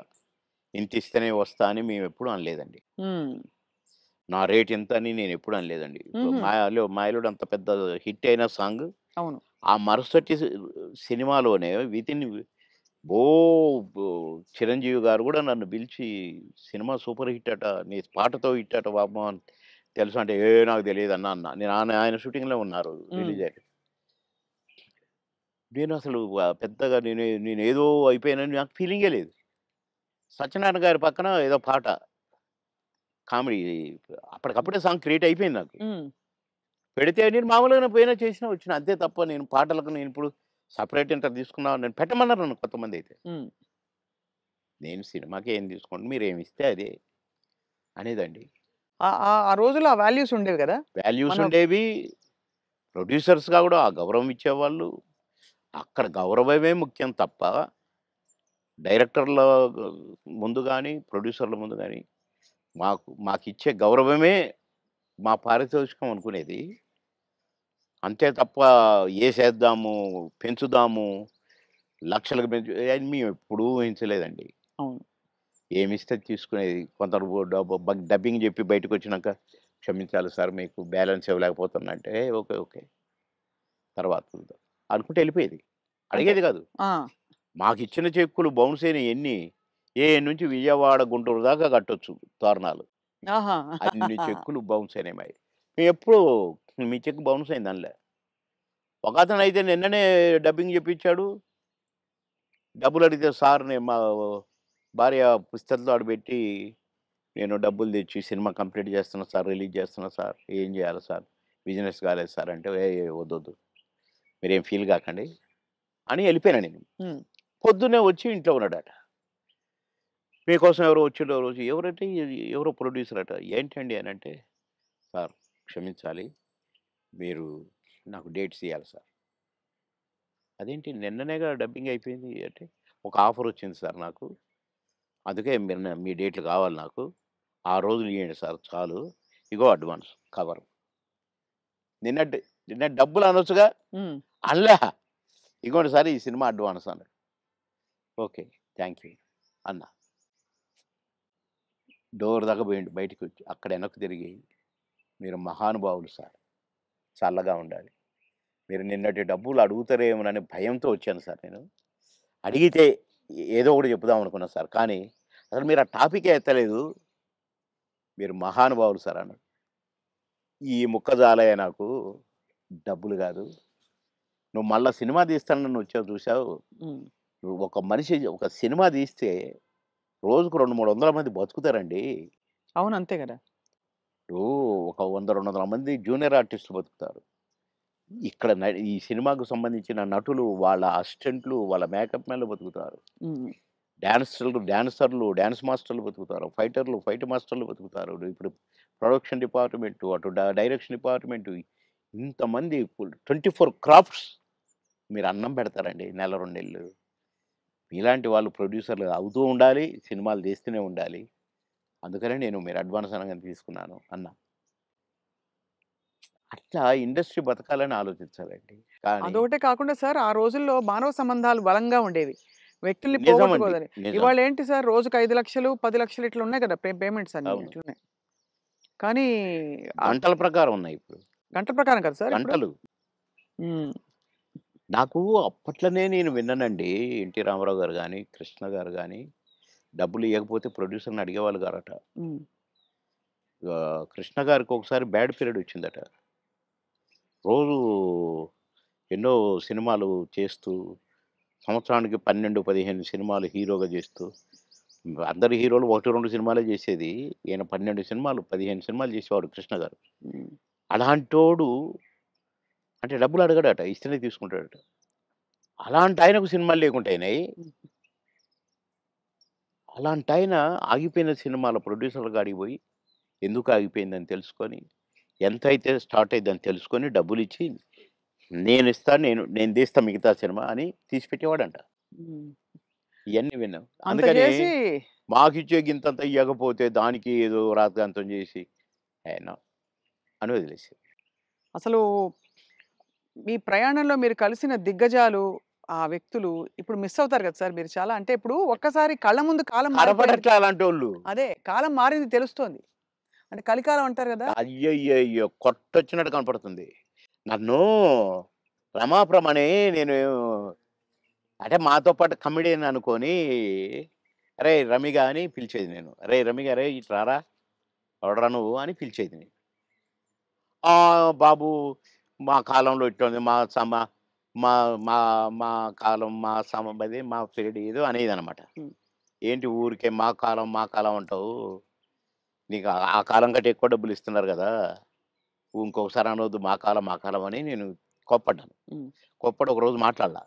ఇంతిస్తేనే వస్తా అని మేమెప్పుడు అనలేదండి. హ్మ్. నా రేట్ ఇంత అని నేనెప్పుడు అనలేదండి. ఇప్పుడు హుహు. 'మాయలోడు' అంత పెద్ద హిట్ అయిన సాంగ్ అవును. ఆ మరుసటి సినిమాలోనే వితిన్ ఓ బో చిరంజీవి గారు గూడా నన్ను పిలిచి "సినిమా సూపర్ హిట్ అట. నీ పాటతో హిట్ అట బాబు" అని తెలుసా అంటే, నాకు తెలీదన్నా" అన్నా. నేను ఆయన షూటింగ్‌లో ఉన్నారు హ్మ్. రిలీజ్ అయ్యి. నేనసలు పెద్దగా నేనేదో అయిపోయానని నాకు ఫీలింగే లేదు. సత్యనారాయణ గారి పక్కన ఏదో పాట కామెడీ అప్పటికప్పుడే సాంగ్ క్రియేట్ అయిపోయింది నాకు. హ్మ్. పెడితే నేను మామూలుగానే పోయినా చేసినా వచ్చిన. అంతే తప్ప నేను పాటలకు నేనిప్పుడు సెపరేట్ ఇంత తీసుకున్నా నేను పెట్టమన్నారు నన్ను కొంతమందైతే. హ్మ్. నేను సినిమాకి ఏం తీసుకోండి మీరేమిస్తే అదే అనేదండి. ఆ ఆ ఆ రోజుల్లో ఆ వాల్యూస్ ఉండేవి గదా! వాల్యూస్ మన ఉండేవి. ప్రొడ్యూసర్స్‌గా గూడా ఆ గౌరవం ఇచ్చేవాళ్ళు. అక్కడ గౌరవమే ముఖ్యం తప్ప డైరెక్టర్ల ముందు గాని, ప్రొడ్యూసర్ల ముందు గాని మాకిచ్చే గౌరవమే మా పారితోషికం అనుకునేది. అంతే తప్ప ఏసేద్దాము, పెంచుదాము, లక్షలకు పెంచు అని మేమెప్పుడూ ఊహించలేదండి. అవును. ఏమిస్తే తీసుకునేది. కొందరు డబ్బింగ్ జెప్పి బయటకొచ్చినాక, "క్షమించాలి సార్ మీకు బ్యాలెన్స్ ఇవ్వలేకపోతున్నా" అంటే, ఓకే. ఓకే. తర్వాత చూద్దాం అనుకుంటూ ఎళ్ళిపోయేది. అంటే అడిగేది గాదు. ఆ! మాకిచ్చిన చెక్కులు బౌన్స్ అయినయి ఎన్ని, నుంచి విజయవాడ, గుంటూరు దాకా కట్టొచ్చు తోరణాలు. ఆహా! అన్ని చెక్కులు బౌన్స్ అయినాయి మాయి. మేమెప్పుడు మీ చెక్ బౌన్స్ అయిందనలే. ఒకతనయితే నిన్ననే డబ్బింగ్ జెప్పించాడు. డబ్బులడిగితే సార్ నేను మా భార్య పుస్తకం ఆడబెట్టి, నేను డబ్బులు తెచ్చి సినిమా కంప్లీట్ చేస్తున్నా సార్, రిలీజ్ చేస్తున్నా సార్. ఏం చేయాలి సార్? బిజినెస్ కాలేదు సార్ అంటే, వద్దొద్దు. మీరేం ఫీల్ కాకండి అని ఎళ్ళిపోయాను నేను. హ్మ్. పొద్దున్నే వచ్చి ఇంట్లో ఉన్నాడట. మీకోసం ఎవరో వచ్చిండ్రు ఓ రోజు. ఎవరంటే ఎవరో ప్రొడ్యూసర్ అట. ఏంటండి అనంటే, సార్ క్షమించాలి. మీరు నాకు డేట్స్ ఇయ్యాలి సార్. అదేంటి నిన్ననేగా డబ్బింగ్ అయిపోయింది అంటే, ఒక ఆఫర్ వచ్చింది సార్ నాకు. అందుకే మీరు మీ డేట్లు కావాలి నాకు. ఆ రోజులు ఇయ్యండి సార్ చాలు. ఇగో అడ్వాన్స్ కవరు. నిన్నటి నిన్న డబ్బులు అనొచ్చుగా? హ్మ్. అనలే. ఇగోండి సార్ ఈ సినిమా అడ్వాన్స్ అన్నాడు. ఓకే. థాంక్ యూ అన్నా. డోర్ దాకా పోయిండు బయటికొచ్చి. అక్కడ వెనక్కి తిరిగి, "మీరు మహానుభావులు సార్. చల్లగా ఉండాలి. మీరు నిన్నటి డబ్బులు అడుగుతారేమోననే భయంతో వచ్చాను సార్ నేను. అడిగితే ఏదో ఒకటి చెప్పుదాం అనుకున్నా సార్. కానీ అసలు మీరు ఆ టాపికే ఎత్తలేదు. మీరు మహానుభావులు సార్" అన్నాడు. ఈ ముక్క చాలయ్య నాకు. డబ్బులు గాదు. నువ్వు మళ్ళా సినిమా తీస్తానని వచ్చావు చూసావు. హ్మ్. నువ్వు ఒక మనిషి ఒక సినిమా తీస్తే రోజుకు 200, 300 మంది బతుకుతారండి. అవును. అంతే గదా! ఇప్పుడు ఒక 100, 200 మంది జూనియర్ ఆర్టిస్టులు బతుకుతారు. ఇక్కడ ఈ సినిమాకు సంబంధించిన నటులు, వాళ్ళ అసిస్టెంట్లు, వాళ్ళ మేకప్ మ్యాన్‌లు బతుకుతారు. హ్మ్. డాన్సర్లు, డాన్స్ మాస్టర్‌లు బతుకుతారు. ఫైటర్లు, ఫైట్ మాస్టర్‌లు బతుకుతారు. ఇప్పుడు ప్రొడక్షన్ డిపార్ట్‌మెంటు, అటు డైరెక్షన్ డిపార్ట్‌మెంటు ఇంతమంది 24 క్రాఫ్ట్స్ మీరు అన్నం పెడతారండి నెల, 2 నెలలు. మీలాంటి వాళ్ళు ప్రొడ్యూసర్‌లు అవుతూ ఉండాలి. సినిమాలు తీస్తూనే ఉండాలి. అందుకనే నేను మీరు అడ్వాన్స్ అనంగానే తీసుకున్నాను అన్నా. అట్లా ఇండస్ట్రీ బతకాలని ఆలోచించాలండి. కానీ అదొకటే కాకుండా సార్ ఆ రోజుల్లో మానవ సంబంధాలు బలంగా ఉండేవి. వ్యక్తుల్ని నిజమండి. పోగొట్టుకోదని. నిజం. ఇవాళ ఏంటి సార్ రోజుకి 5,00,000, 10,00,000 ఇట్లా ఉన్నాయి కదా! పేమెంట్స్ అన్నీ అవును. అట్లున్నాయి. కానీ ఆ గంటల ప్రకారం ఉన్నాయి ఇప్పుడు. గంటల ప్రకారం కదా సార్ ఇప్పుడు? గంటలు. హ్మ్. నాకు అప్పట్లోనే నేను విన్నానండి. 'ఎన్టీ రామారావు' గారు గాని, 'కృష్ణ' గారు గాని డబ్బులు ఇయ్యకపోతే ప్రొడ్యూసర్‌ని అడిగేవాళ్ళు గారట. హ్మ్. 'కృష్ణ' గారికి ఒకసారి బ్యాడ్ పీరియడ్ వచ్చిందట. రోజు ఎన్నో సినిమాలు చేస్తూ, సంవత్సరానికి 12, 15 సినిమాలు హీరోగా చేస్తూ, అందరు హీరోలు 1, 2 సినిమాలే చేసేది. ఈయన 12 సినిమాలు, 15 సినిమాలు చేసేవాడు 'కృష్ణ' గారు. హ్మ్. అలాంటోడు అంటే డబ్బులు అడగడట. ఇస్తేనే తీసుకుంటాడట. అలాంటాయనకు సినిమాలు లేకుంటాయినాయి. హ్మ్. అలాంటాయన ఆగిపోయిన సినిమాల ప్రొడ్యూసర్ల కాడికి పోయి, ఎందుకు ఆగిపోయిందని తెలుసుకొని, ఎంతైతే స్టార్ట్ అయ్యిద్దని తెలుసుకొని డబ్బులిచ్చి, నేనిస్తాను, నేను తీస్తా మిగతా సినిమా అని తీసిపెట్టేవాడంట. హ్మ్. ఇయన్నీ విన్నాం. అంత అందుకని చేసి మాకిచ్చే గింతంత ఇయ్యకపోతే దానికి ఏదో రాద్ధాంతం చేసి, నో అని వదిలేసారు. అసలు మీ ప్రయాణంలో మీరు కలిసిన దిగ్గజాలు, ఆ వ్యక్తులు ఇప్పుడు మిస్ అవుతారు కదా సార్ మీరు చాలా. అంటే ఇప్పుడు ఒక్కసారి కళ్ళ ముందు కాలం మారిపోయింది. కనపడట్లే అలాంటోళ్ళు. అదే కాలం మారింది తెలుస్తోంది. అంటే కలికాలం అంటారు కదా! అయ్యయ్యయ్యో! కొట్టొచ్చినట్టు కనపడుతుంది. నన్ను రమాప్రమ అని నేను అంటే మాతో పాటు కమెడియన్ అనుకోని, "అరేయ్! రమిగా" అని పిలిచేది నేను. "అరేయ్! రమిగా అరేయ్! ఇటు రారా, ఎవడురా నువ్వు" అని పిలిచేది నేను. బాబు మా కాలంలో ఇట్టుంది. మా మా మా కాలం మా అదే మా పీరియడ్ ఏదో అనేదనమాట. హ్మ్. ఏంటి ఊరికే మా కాలం అంటావు. నీకు ఆ కాలం కంటే ఎక్కువ డబ్బులు ఇస్తున్నారు గదా! ఇంకొకసారి అనొద్దు మా కాలం అని నేను కోప్పడ్డాను. హ్మ్. కోప్పడి ఒకరోజు మాట్లాడలా.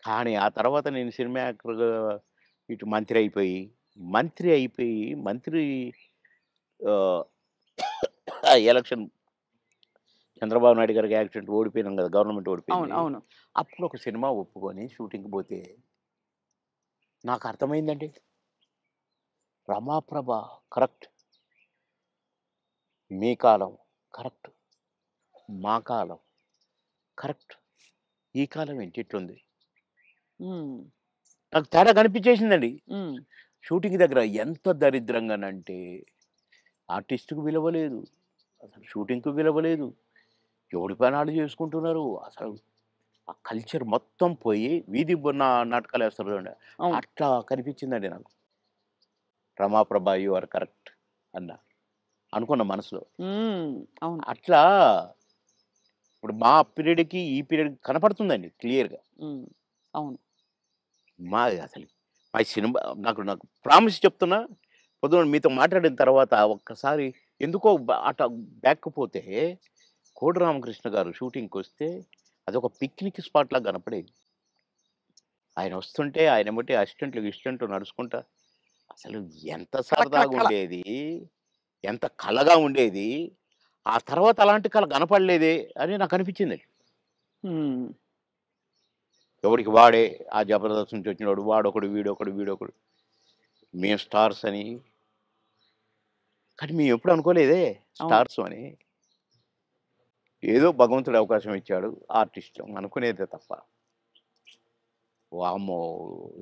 కానీ ఆ తర్వాత నేను సినిమా యాక్టర్‌గా ఇటు మంత్రి అయిపోయి మంత్రి ఆహ్, ఎలక్షన్ చంద్రబాబు నాయుడు గారికి యాక్సిడెంట్ ఓడిపోయినాం గదా! గవర్నమెంట్ అవును. ఓడిపోయింది. అవును. అప్పుడు ఒక సినిమా ఒప్పుకొని షూటింగ్‌కి పోతే నాకర్థమైందండి. రమాప్రభ కరెక్ట్. మీ కాలం కరెక్ట్. మా కాలం కరెక్ట్. ఈ కాలం ఏంటి ఇట్లుంది. హ్మ్. నాకు తేడా కనిపించేసిందండి. హ్మ్. షూటింగ్ దగ్గర ఎంత దరిద్రంగానంటే ఆర్టిస్ట్‌కి విలువ లేదు. అసలు షూటింగ్‌కి విలువ లేదు. ఎవడి పని ఆళ్ళు చేసుకుంటున్నారు. అసలు ఆ కల్చర్ మొత్తం పోయి వీధి నాటకాలేస్తారు చూడండి. అవును. అట్లా కనిపించిందండి నాకు. రమాప్రభ యూ ఆర్ కరెక్ట్ అన్నా. అనుకున్న మనసులో. హ్మ్. అవును. అట్లా ఇప్పుడు మా పీరియడ్‌కి, ఈ పీరియడ్‌కి కనపడుతుందండి క్లియర్‌గా. హ్మ్. అవును. అసలు మా సినిమా నాకు ప్రామిస్ చెప్తున్నా, పొద్దున మీతో మాట్లాడిన తర్వాత ఒక్కసారి ఎందుకో అట బ్యాక్‌కి పోతే, కోడి రామకృష్ణ గారు షూటింగ్‌కొస్తే అదొక పిక్నిక్ స్పాట్‌లాగా కనపడేది. ఆయన వస్తుంటే ఆయన ఎమ్మటే గిసిస్టెంట్లు నడుచుకుంటా అసలు ఎంత కళ కళ కళ. సరదాగుండేది. ఎంత కళగా ఉండేది. ఆ తర్వాత అలాంటి కళ కనపడలేదే అని నాకనిపించిందండి. హ్మ్. ఎవడికి వాడే ఆ 'జబర్దస్త్' నుంచి వచ్చినోడు వాడొకడు, వీడొకడు. మేము స్టార్స్ అని. కానీ మేమెప్పుడు అనుకోలేదే అవును. స్టార్స్ అని. ఏదో భగవంతుడు అవకాశం ఇచ్చాడు. ఆర్టిస్టులం అనుకునేదే తప్ప. వామ్మో!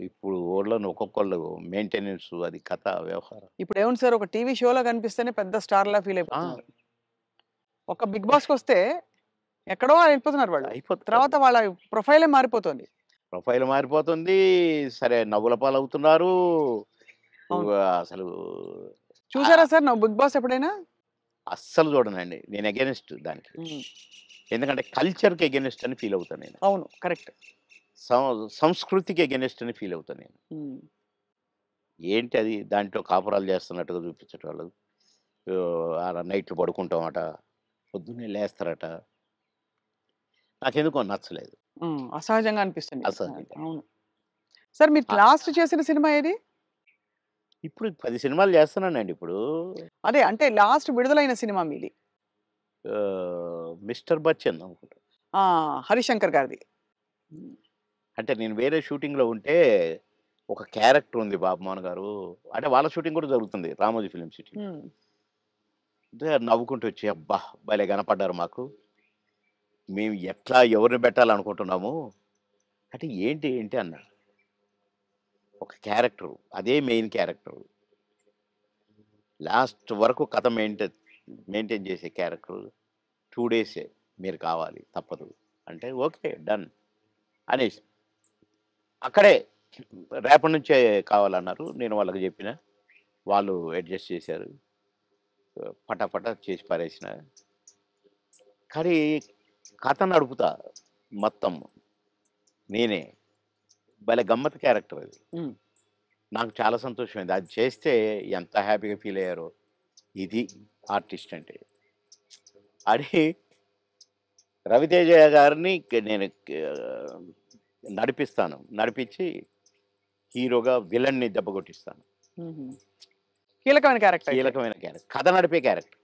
ఇప్పుడు ఓళ్ళను ఒక్కొక్కళ్ళు మెయింటెనెన్స్ అది కథ, వ్యవహారం. ఇప్పుడేముంది సార్ ఒక టీవీ షోలో కనిపిస్తేనే పెద్ద స్టార్‌లా ఫీల్ ఆ! అయిపోతున్నారు. ఒక 'బిగ్ బాస్'కొస్తే ఎక్కడో వెళ్ళిపోతున్నారు వాళ్ళు. అయిపోతున్నారు. తర్వాత వాళ్ళ ప్రొఫైలే మారిపోతుంది. ప్రొఫైల్ మారిపోతుంది. సరే నవ్వుల పాలవుతున్నారు. అవును. అసలు చూసారా ఆహ్, సార్ నువ్వు 'బిగ్ బాస్' ఎప్పుడైనా? అస్సలు చూడనండి. నేను అగైనిస్ట్ దానికి. హ్మ్. ఎందుకంటే కల్చర్‌కి అగైనిస్ట్ అని ఫీల్ అవుతాను నేను. అవును. కరెక్ట్. సంస్కృతికి అగైనిస్ట్ అని ఫీల్ అవుతాను నేను. హ్మ్. ఏంటి అది దాంట్లో కాపురాలు చేస్తున్నట్టుగా చూపించేటోళ్ళు. ఆడ నైట్‌లు పడుకుంటామట. పొద్దున్నే లేస్తారట. నాకెందుకో నచ్చలేదు. హ్మ్. అసహజంగా అనిపిస్తుంది. అసహ్యంగా. అవును. సార్ మీరు ఆహ్, లాస్ట్ చేసిన సినిమా ఏది? ఇప్పుడు 10 సినిమాలు చేస్తున్నానండి ఇప్పుడు. అదే అంటే లాస్ట్ విడుదలైన సినిమా మీది. 'మిస్టర్ బచ్చన్' అనుకుంటా. ఆ! 'హరిశంకర్' గారిది. హ్మ్. అంటే నేను వేరే షూటింగ్‌లో ఉంటే ఒక క్యారెక్టర్ ఉంది బాబుమోహన్ గారు. అంటే వాళ్ళ షూటింగ్ కూడా జరుగుతుంది. రామోజీ ఫిల్మ్ సిటీలో. హ్మ్. అంటే నవ్వుకుంటూ వచ్చి అబ్బా! భలే కనపడ్డారు మాకు. మేము ఎట్లా ఎవరిని పెట్టాలనుకుంటున్నాము. అంటే ఏంటి అన్నా. ఒక క్యారెక్టరు. అదే మెయిన్ క్యారెక్టరు. లాస్ట్ వరకు కథ మెయింటైన్ చేసే క్యారెక్టర్ 2 డేసే మీరు కావాలి తప్పదు అంటే ఓకే డన్ అనేసి అక్కడే రేపటి నుంచే కావాలన్నారు. నేను వాళ్ళకి చెప్పిన. వాళ్ళు అడ్జస్ట్ చేశారు. పటాపటా చేసి పారేసిన. కానీ కథ నడుపుతా మొత్తం నేనే. భలే గమ్మత్తు క్యారెక్టర్ అది. ఉమ్. నాకు చాలా సంతోషమైంది. అది చేస్తే ఎంత హ్యాపీగా ఫీల్ అయ్యారో. ఇది ఆర్టిస్ట్ అంటే. అని రవితేజ గారిని నేను నడిపిస్తాను. నడిపించి హీరోగా విలన్ని దెబ్బ కొట్టిస్తాను. ఉహుం. కీలకమైన క్యారెక్టర్ అయితే. కీలకమైన క్యారెక్టర్. కథ నడిపే క్యారెక్టర్.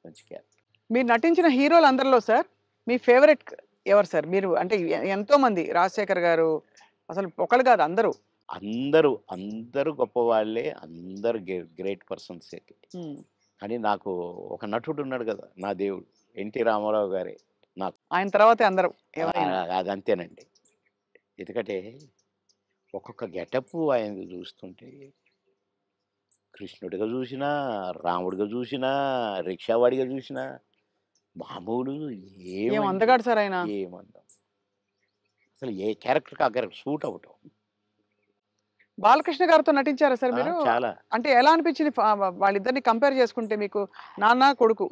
మంచి క్యారెక్టర్. మీరు నటించిన హీరోలు అందరిలో సార్ మీ ఫేవరెట్ ఎవరు సార్? మీరు అంటే ఎంతో మంది, రాజశేఖర్ గారు, అసలు ఒకళ్ళు కాదు అందరూ. అందరూ గొప్పవాళ్ళే. అందరూ గ్రేట్ పర్సన్సే. ఉమ్. కానీ నాకు ఒక నటుడు ఉన్నాడు కదా! నా దేవుడు. ఎన్టీ రామారావు గారే నాకు. ఆయన తర్వాతే అందరూ ఎవరైనా. అది అంతేనండి. ఎందుకంటే ఒక్కొక్క గెటప్ ఆయనది చూస్తుంటే కృష్ణుడిగా చూసినా, రాముడిగా చూసినా, రిక్షావాడిగా చూసినా మామూలు ఏం ఏమండి అందగాడు సార్ ఆయన. ఏమందాం. అసలు ఏ క్యారెక్టర్‌కి ఆ క్యారెక్టర్ సూట్ అవ్వటం. బాలకృష్ణ గారితో నటించారా సార్ ఆ! మీరు? చాలా. అంటే ఎలా అనిపించింది వాళ్ళిద్దరిని కంపేర్ చేసుకుంటే మీకు? నాన్న కొడుకు,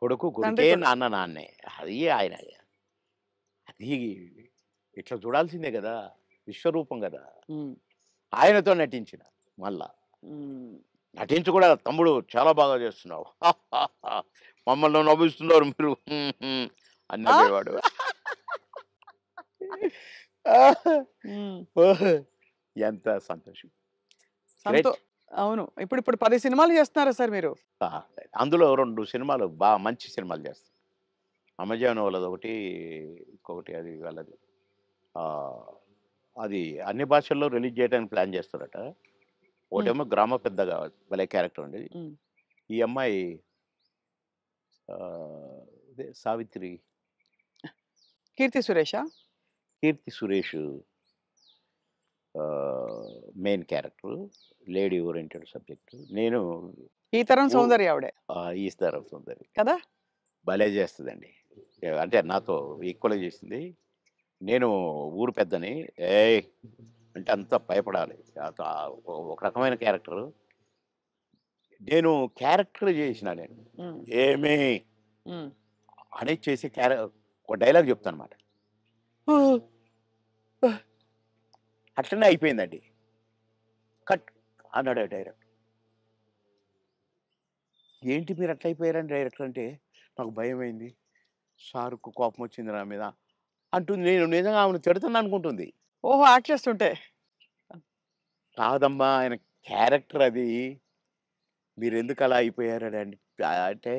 కొడుకు తండ్రి కొడుకే, కొడుకు. నాన్న నాన్నే. అది ఆయన. అది ఇట్లా చూడాల్సిందే కదా! విశ్వరూపం కదా! ఉమ్. ఆయనతో నటించిన మళ్ళా. ఉమ్. నటించి కూడా తమ్ముడు చాలా బాగా చేస్తున్నావు. మమ్మల్ని నవ్విస్తున్నారు మీరు అని ఆ? నవ్వేవాడు. ఉమ్. ఎంత సంతోషం. సంతో అవును. ఇప్పుడు 10 సినిమాలు చేస్తున్నారా సార్ మీరు? ఆ, అందులో 2 సినిమాలు మంచి సినిమాలు చేస్తాను. అమెజాన్ వాళ్ళది ఒకటి, ఇంకొకటి అది వాళ్ళది. ఆ, అది అన్ని భాషల్లో రిలీజ్ చేయడానికి ప్లాన్ చేస్తారట. ఒకటేమో గ్రామ పెద్దగా భలే క్యారెక్టర్ ఉండేది. ఉమ్. ఈ అమ్మాయి ఆ, ఇదే సావిత్రి, కీర్తి సురేషా? Keerthy Suresh main character. Lady oriented subject. నేను ఈ తరం సౌందర్య ఆవిడే ఈస్తారు సుందరి. కదా? భలే చేస్తుందండి. అంటే నాతో ఈక్వల్గా చేసింది. నేను ఊరు పెద్దని ఏయ్ అంటే అంత భయపడాలి. ఒక రకమైన క్యారెక్టర్. నేను క్యారెక్టర్ చేసిన నేను ఉమ్. ఏమి ఉమ్. అనేది చేసి ఒక డైలాగ్ చెప్తాను అనమాట. అట్లనే అయిపోయిందండి. కట్ అన్నాడు డైరెక్టర్. ఏంటి మీరు అట్లా అయిపోయారని డైరెక్టర్ అంటే నాకు భయమైంది. సార్కు కోపం వచ్చింది నా మీద అంటుంది. నేను నిజంగా ఆమెను తిడుతున్నా అనుకుంటుంది. ఓహో, యాక్ట్ చేస్తుంటే. కాదమ్మా ఆయన క్యారెక్టర్ అది. మీరు ఎందుకు అలా అయిపోయారని అంటే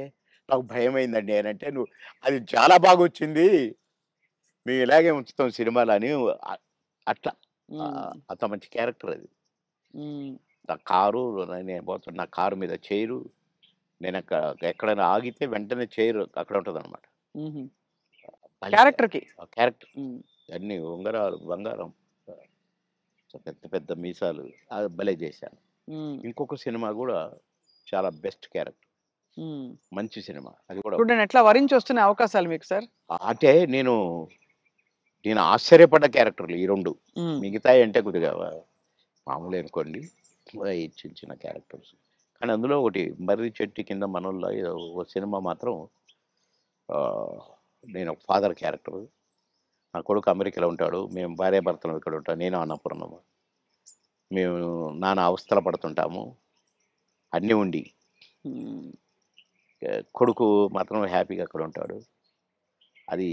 నాకు భయమైందండి అని అంటే నువ్వు అది చాలా బాగా వచ్చింది. మేము ఇలాగే ఉంచుతాం సినిమాలు అని అట్లా. అంత మంచి క్యారెక్టర్ అది. నా కారు నేను పోతున్నా, నా కారు మీద చైరు. నేను ఎక్కడైనా ఆగితే వెంటనే చైర్ అక్కడ ఉంటుంది అనమాట. క్యారెక్టర్ కి క్యారెక్టర్ అన్ని ఉంగరాలు, బంగారం, పెద్ద పెద్ద మీసాలు. అది భలే చేశాను. ఇంకొక సినిమా కూడా చాలా బెస్ట్ క్యారెక్టర్. మంచి సినిమా అది కూడా. ఇప్పుడు నేను ఎట్లా వరించి వస్తున్న అవకాశాలు మీకు సార్? అంటే నేను ఆశ్చర్యపడ్డ క్యారెక్టర్లు ఈ 2. మిగతాయి అంటే కొద్దిగా మామూలు అనుకోండి. ఈ చిన్న చిన్న క్యారెక్టర్స్. కానీ అందులో ఒకటి మర్రి చెట్టు కింద మనోళ్ళ ఏదో ఒక సినిమా మాత్రం నేను ఒక ఫాదర్ క్యారెక్టర్. నా కొడుకు అమెరికాలో ఉంటాడు. మేము భార్యాభర్తలు ఇక్కడ ఉంటాం. నేను అన్నపూర్ణమ్మ. మేము నానా అవస్థలు పడుతుంటాము. అన్నీ ఉండి కొడుకు మాత్రం హ్యాపీగా అక్కడ ఉంటాడు. అది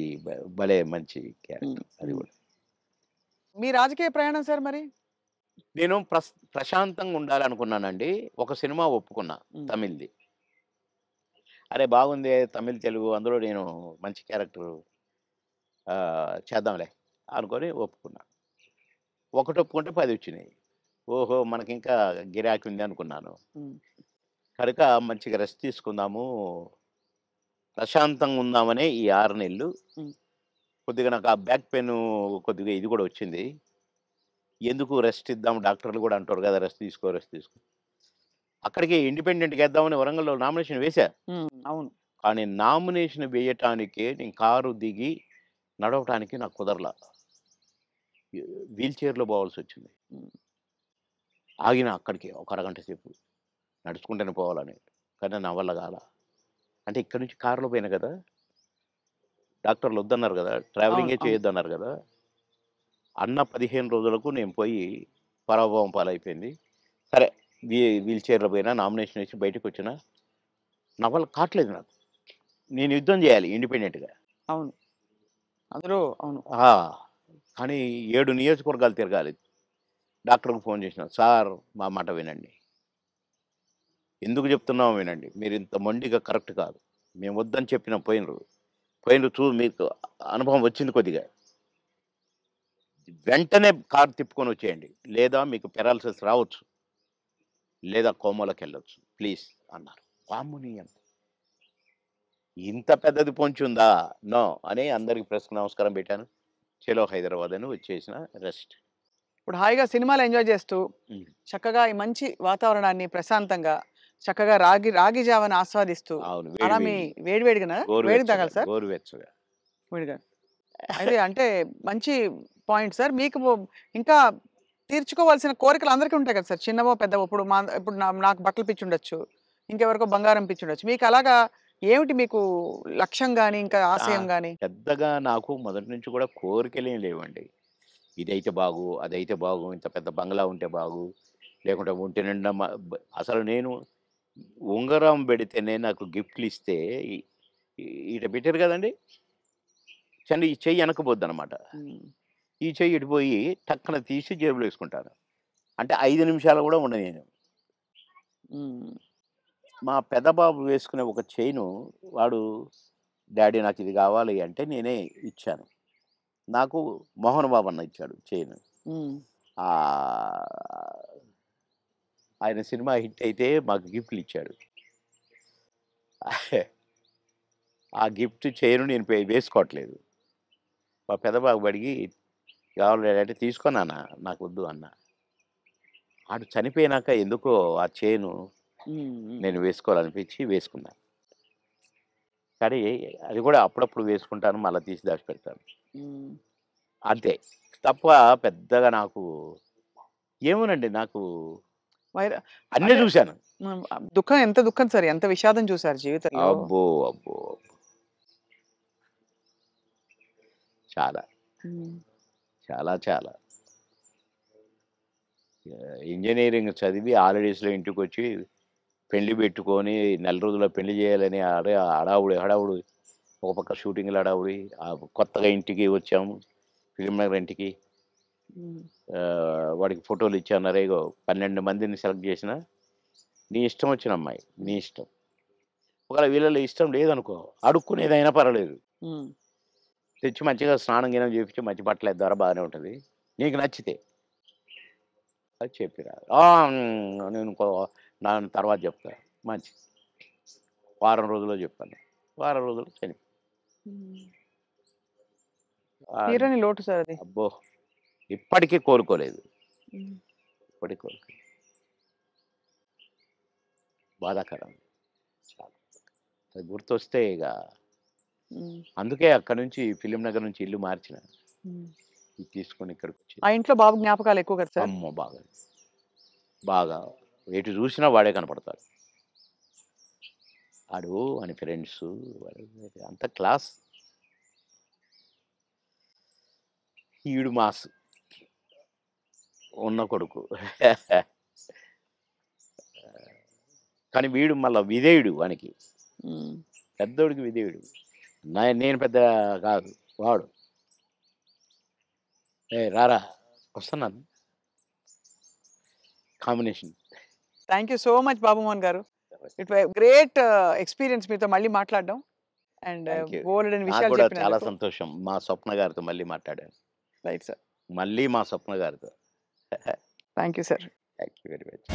భలే మంచి క్యారెక్టర్ అది కూడా. మీ రాజకీయ ప్రయాణం సార్ మరి? నేను ప్రశాంతంగా ఉండాలనుకున్నానండి. ఒక సినిమా ఒప్పుకున్నా తమిళ్ది. అరే బాగుంది తమిళ్, తెలుగు, అందులో నేను మంచి క్యారెక్టర్ చేద్దాంలే అనుకొని ఒప్పుకున్నా. ఒకటి ఒప్పుకుంటే 10 వచ్చినాయి. ఓహో మనకి ఇంకా గిరాకీ ఉంది అనుకున్నాను. కనుక మంచిగా రెస్ట్ తీసుకుందాము, ప్రశాంతంగా ఉందామనే ఈ 6 నెలలు. కొద్దిగా నాకు ఆ బ్యాక్ పెయిన్ కొద్దిగా ఇది కూడా వచ్చింది. ఎందుకు రెస్ట్ ఇద్దాం, డాక్టర్లు కూడా అంటారు కదా రెస్ట్ తీసుకో. అక్కడికి ఇండిపెండెంట్‌గా వేద్దామని వరంగల్‌లో నామినేషన్ వేశా. అవును. కానీ నామినేషన్ వేయటానికే నేను కారు దిగి నడవటానికి నాకు కుదరలా. వీల్ చైర్‌లో పోవాల్సొచ్చింది. హ్మ్. ఆగిన అక్కడికి ఒక అరగంట సేపు. నడుచుకుంటూనే పోవాలని. కానీ నా వల్ల కాలా. అంటే ఇక్కడి నుంచి కారులో పోయినా కదా! డాక్టర్లు వద్దన్నారు కదా! అవును. ట్రావెలింగే అవును. చేయొద్దన్నారు కదా! అన్న 15 రోజులకు నేను పోయి పరాభవం పాలైపోయింది. సరే వీల్ చైర్‌లో పోయినా, నామినేషన్ ఏసి బయటకొచ్చినా, నా వల్ల కాట్లేదు నాకు. నేను యుద్ధం చేయాలి ఇండిపెండెంట్‌గా. అవును. అందులో అవును. ఆ! కానీ 7 నియోజకవర్గాలు తిరగాలి. డాక్టర్‌కి ఫోన్ చేసినా, "సార్ మా మాట వినండి. ఎందుకు చెప్తున్నామో వినండి. మీరింత మొండిగా కరెక్ట్ కాదు. మేము వద్దని చెప్పినా పోయినరు. మీకు అనుభవం వచ్చింది కొద్దిగా. వెంటనే కారు తిప్పుకొని వచ్చేయండి. లేదా మీకు పారాలిసిస్ రావచ్చు. లేదా కోమాలోకెళ్ళొచ్చు. ప్లీజ్" అన్నారు. వామ్మో! ఇంత పెద్దది పొంచుందా? నో అని అందరికి ప్రెస్‌కి నమస్కారం పెట్టాను. చలో హైదరాబాద్ అని వచ్చేసిన రెస్ట్. ఇప్పుడు హాయిగా సినిమాలు ఎంజాయ్ చేస్తూ, హ్మ్. చక్కగా ఈ మంచి వాతావరణాన్ని ప్రశాంతంగా, చక్కగా రాగి జావని ఆస్వాదిస్తూ, అవును. అలా మీ వేడివేడిగానా? వేడిగా గోరువెచ్చగా, తాగాలి సార్? గోరువెచ్చగా. వేడిగా. అయితే అంటే మంచి పాయింట్ సార్. మీకు ఇంకా తీర్చుకోవాల్సిన కోరికలు అందరికీ ఉంటాయి కదా సార్! చిన్నవో, పెద్దవో ఇప్పుడు నాకు బట్టలు పిచ్చుండొచ్చు. ఇంకెవరికో బంగారం పిచ్చుండొచ్చు. మీకు అలాగా ఏమిటి మీకు లక్ష్యం గాని, ఇంకా ఆ! ఆశయం గాని? పెద్దగా నాకు మొదటి నుంచి కూడా కోరికలేం లేవండి. ఇదైతే బాగు, అదైతే బాగు, ఇంత పెద్ద బంగ్లా ఉంటే బాగు, లేకుంటే ఒంటి నిండా అసలు నేను ఉంగరం పెడితేనే నాకు గిఫ్ట్‌లిస్తే ఇ ఈడ పెట్టారు కదండీ! ఈ చెయ్యి వెనక్కిపోద్దనమాట. హ్మ్. ఈ చెయ్యి ఇటు పోయి టక్కన తీసి జేబులో యేసుకుంటాను. అంటే 5 నిమిషాలు కూడా ఉండనియను. హ్మ్. మా పెద్ద బాబు వేసుకునే ఒక చైను వాడు, డాడీ నాకిది కావాలి అంటే నేనే ఇచ్చాను. నాకు మోహన్ బాబు అన్న ఇచ్చాడు చైను. హ్మ్. ఆహ్, ఆయన సినిమా హిట్ అయితే మాకు గిఫ్ట్‌లిచ్చాడు. ఆ గిఫ్ట్ చైను నేను వేసుకోవట్లేదు. మా పెద్ద బాబు అడిగి కావాలి డాడీ అంటే తీసుకో నాన్న నాకొద్దు అన్నా. ఆడు చనిపోయినాక ఎందుకో ఆ చైను హ్మ్. హ్మ్. నేను వేసుకోవాలనిపించి వేసుకున్నా. కానీ అది కూడా అప్పుడప్పుడు వేసుకుంటాను. మళ్ళా తీసి దాచిపెడతాను. హ్మ్. అంతే. తప్ప పెద్దగా నాకు ఏమోనండి నాకు వైర అన్నీ అంటే చూశాను. దుఃఖం ఎంత దుఃఖం సార్. ఎంత విషాదం చూసారు జీవితంలో. అబ్బో! అబ్బో! చాలా. హ్మ్. చాలా చాలా. ఇంజినీరింగ్ చదివి హాలిడేస్‌లో ఇంటికొచ్చి పెళ్లి పెట్టుకొని నెల రోజుల్లో పెళ్లి చేయాలని హడావుడి, హడావుడి. ఒక పక్క షూటింగ్‌ల హడావుడి. కొత్తగా ఇంటికి వచ్చాము. ఫిల్మ్ నగర్ ఇంటికి. హ్మ్. వాడికి ఫోటోలు ఇచ్చన్నారు. ఇగో 12 మందిని సెలెక్ట్ చేసినా, నీ ఇష్టం వచ్చిన అమ్మాయి. నీ ఇష్టం. ఒకవేళ వీళ్ళలో ఇష్టం లేదనుకో, అడుక్కునేదైనా పర్వాలేదు. హ్మ్. తెచ్చి మంచిగా స్నానం గినం చేపించి మంచి బట్టలేద్దారా బాగానే ఉంటది. నీకు నచ్చితే అది చెప్పిరా. నేను తర్వాత చెప్తా. మంచిది. వారం రోజుల్లో చెప్పాను. వారం రోజుల్లో చనిపోయింది. హ్మ్. ఆహ్, తీరని లోటు సార్ అది. అబ్బో! ఇప్పటికి కోలుకోలేదు. హ్మ్. ఇప్పటికి కోలుకోలేదు. బాధాకరం. చాలా. అది గుర్తొస్తే ఇగ హ్మ్. అందుకే అక్కడి నుంచి ఫిల్మ్ నగర్ నుంచి ఇల్లు మార్చిన. హ్మ్. ఇది తీసుకొని ఇక్కడికొచ్చి ఆ ఇంట్లో బాబు జ్ఞాపకాలు ఎక్కువ కదా సార్? అమ్మో! బాగా. బాగా. ఎటు చూసినా వాడే కనపడతాడు. ఆడు వాని ఫ్రెండ్సు అంతా క్లాస్. ఈడు మాస్. ఉన్న కొడుకు. కానీ వీడు మళ్ళా విధేయుడు వానికి. హ్మ్. పెద్దోడికి విధేయుడు. నేను పెద్ద కాదు. వాడు. "ఏయ్! రారా వస్తున్నాను." Combination. Thank you so much Babu Mohan గారు. ఇట్ గ్రేట్ ఎక్స్‌పీరియన్స్ మీతో మళ్ళీ మాట్లాడడం. And thank you. బోలెడన్ని నాకు విషయాలు కూడా చాలా చెప్పినందుకు. సంతోషం. మా స్వప్న గారితో మళ్ళీ మాట్లాడాను. Right sir. మళ్ళీ మా స్వప్న గారితో. Thank you sir. Thank you very much.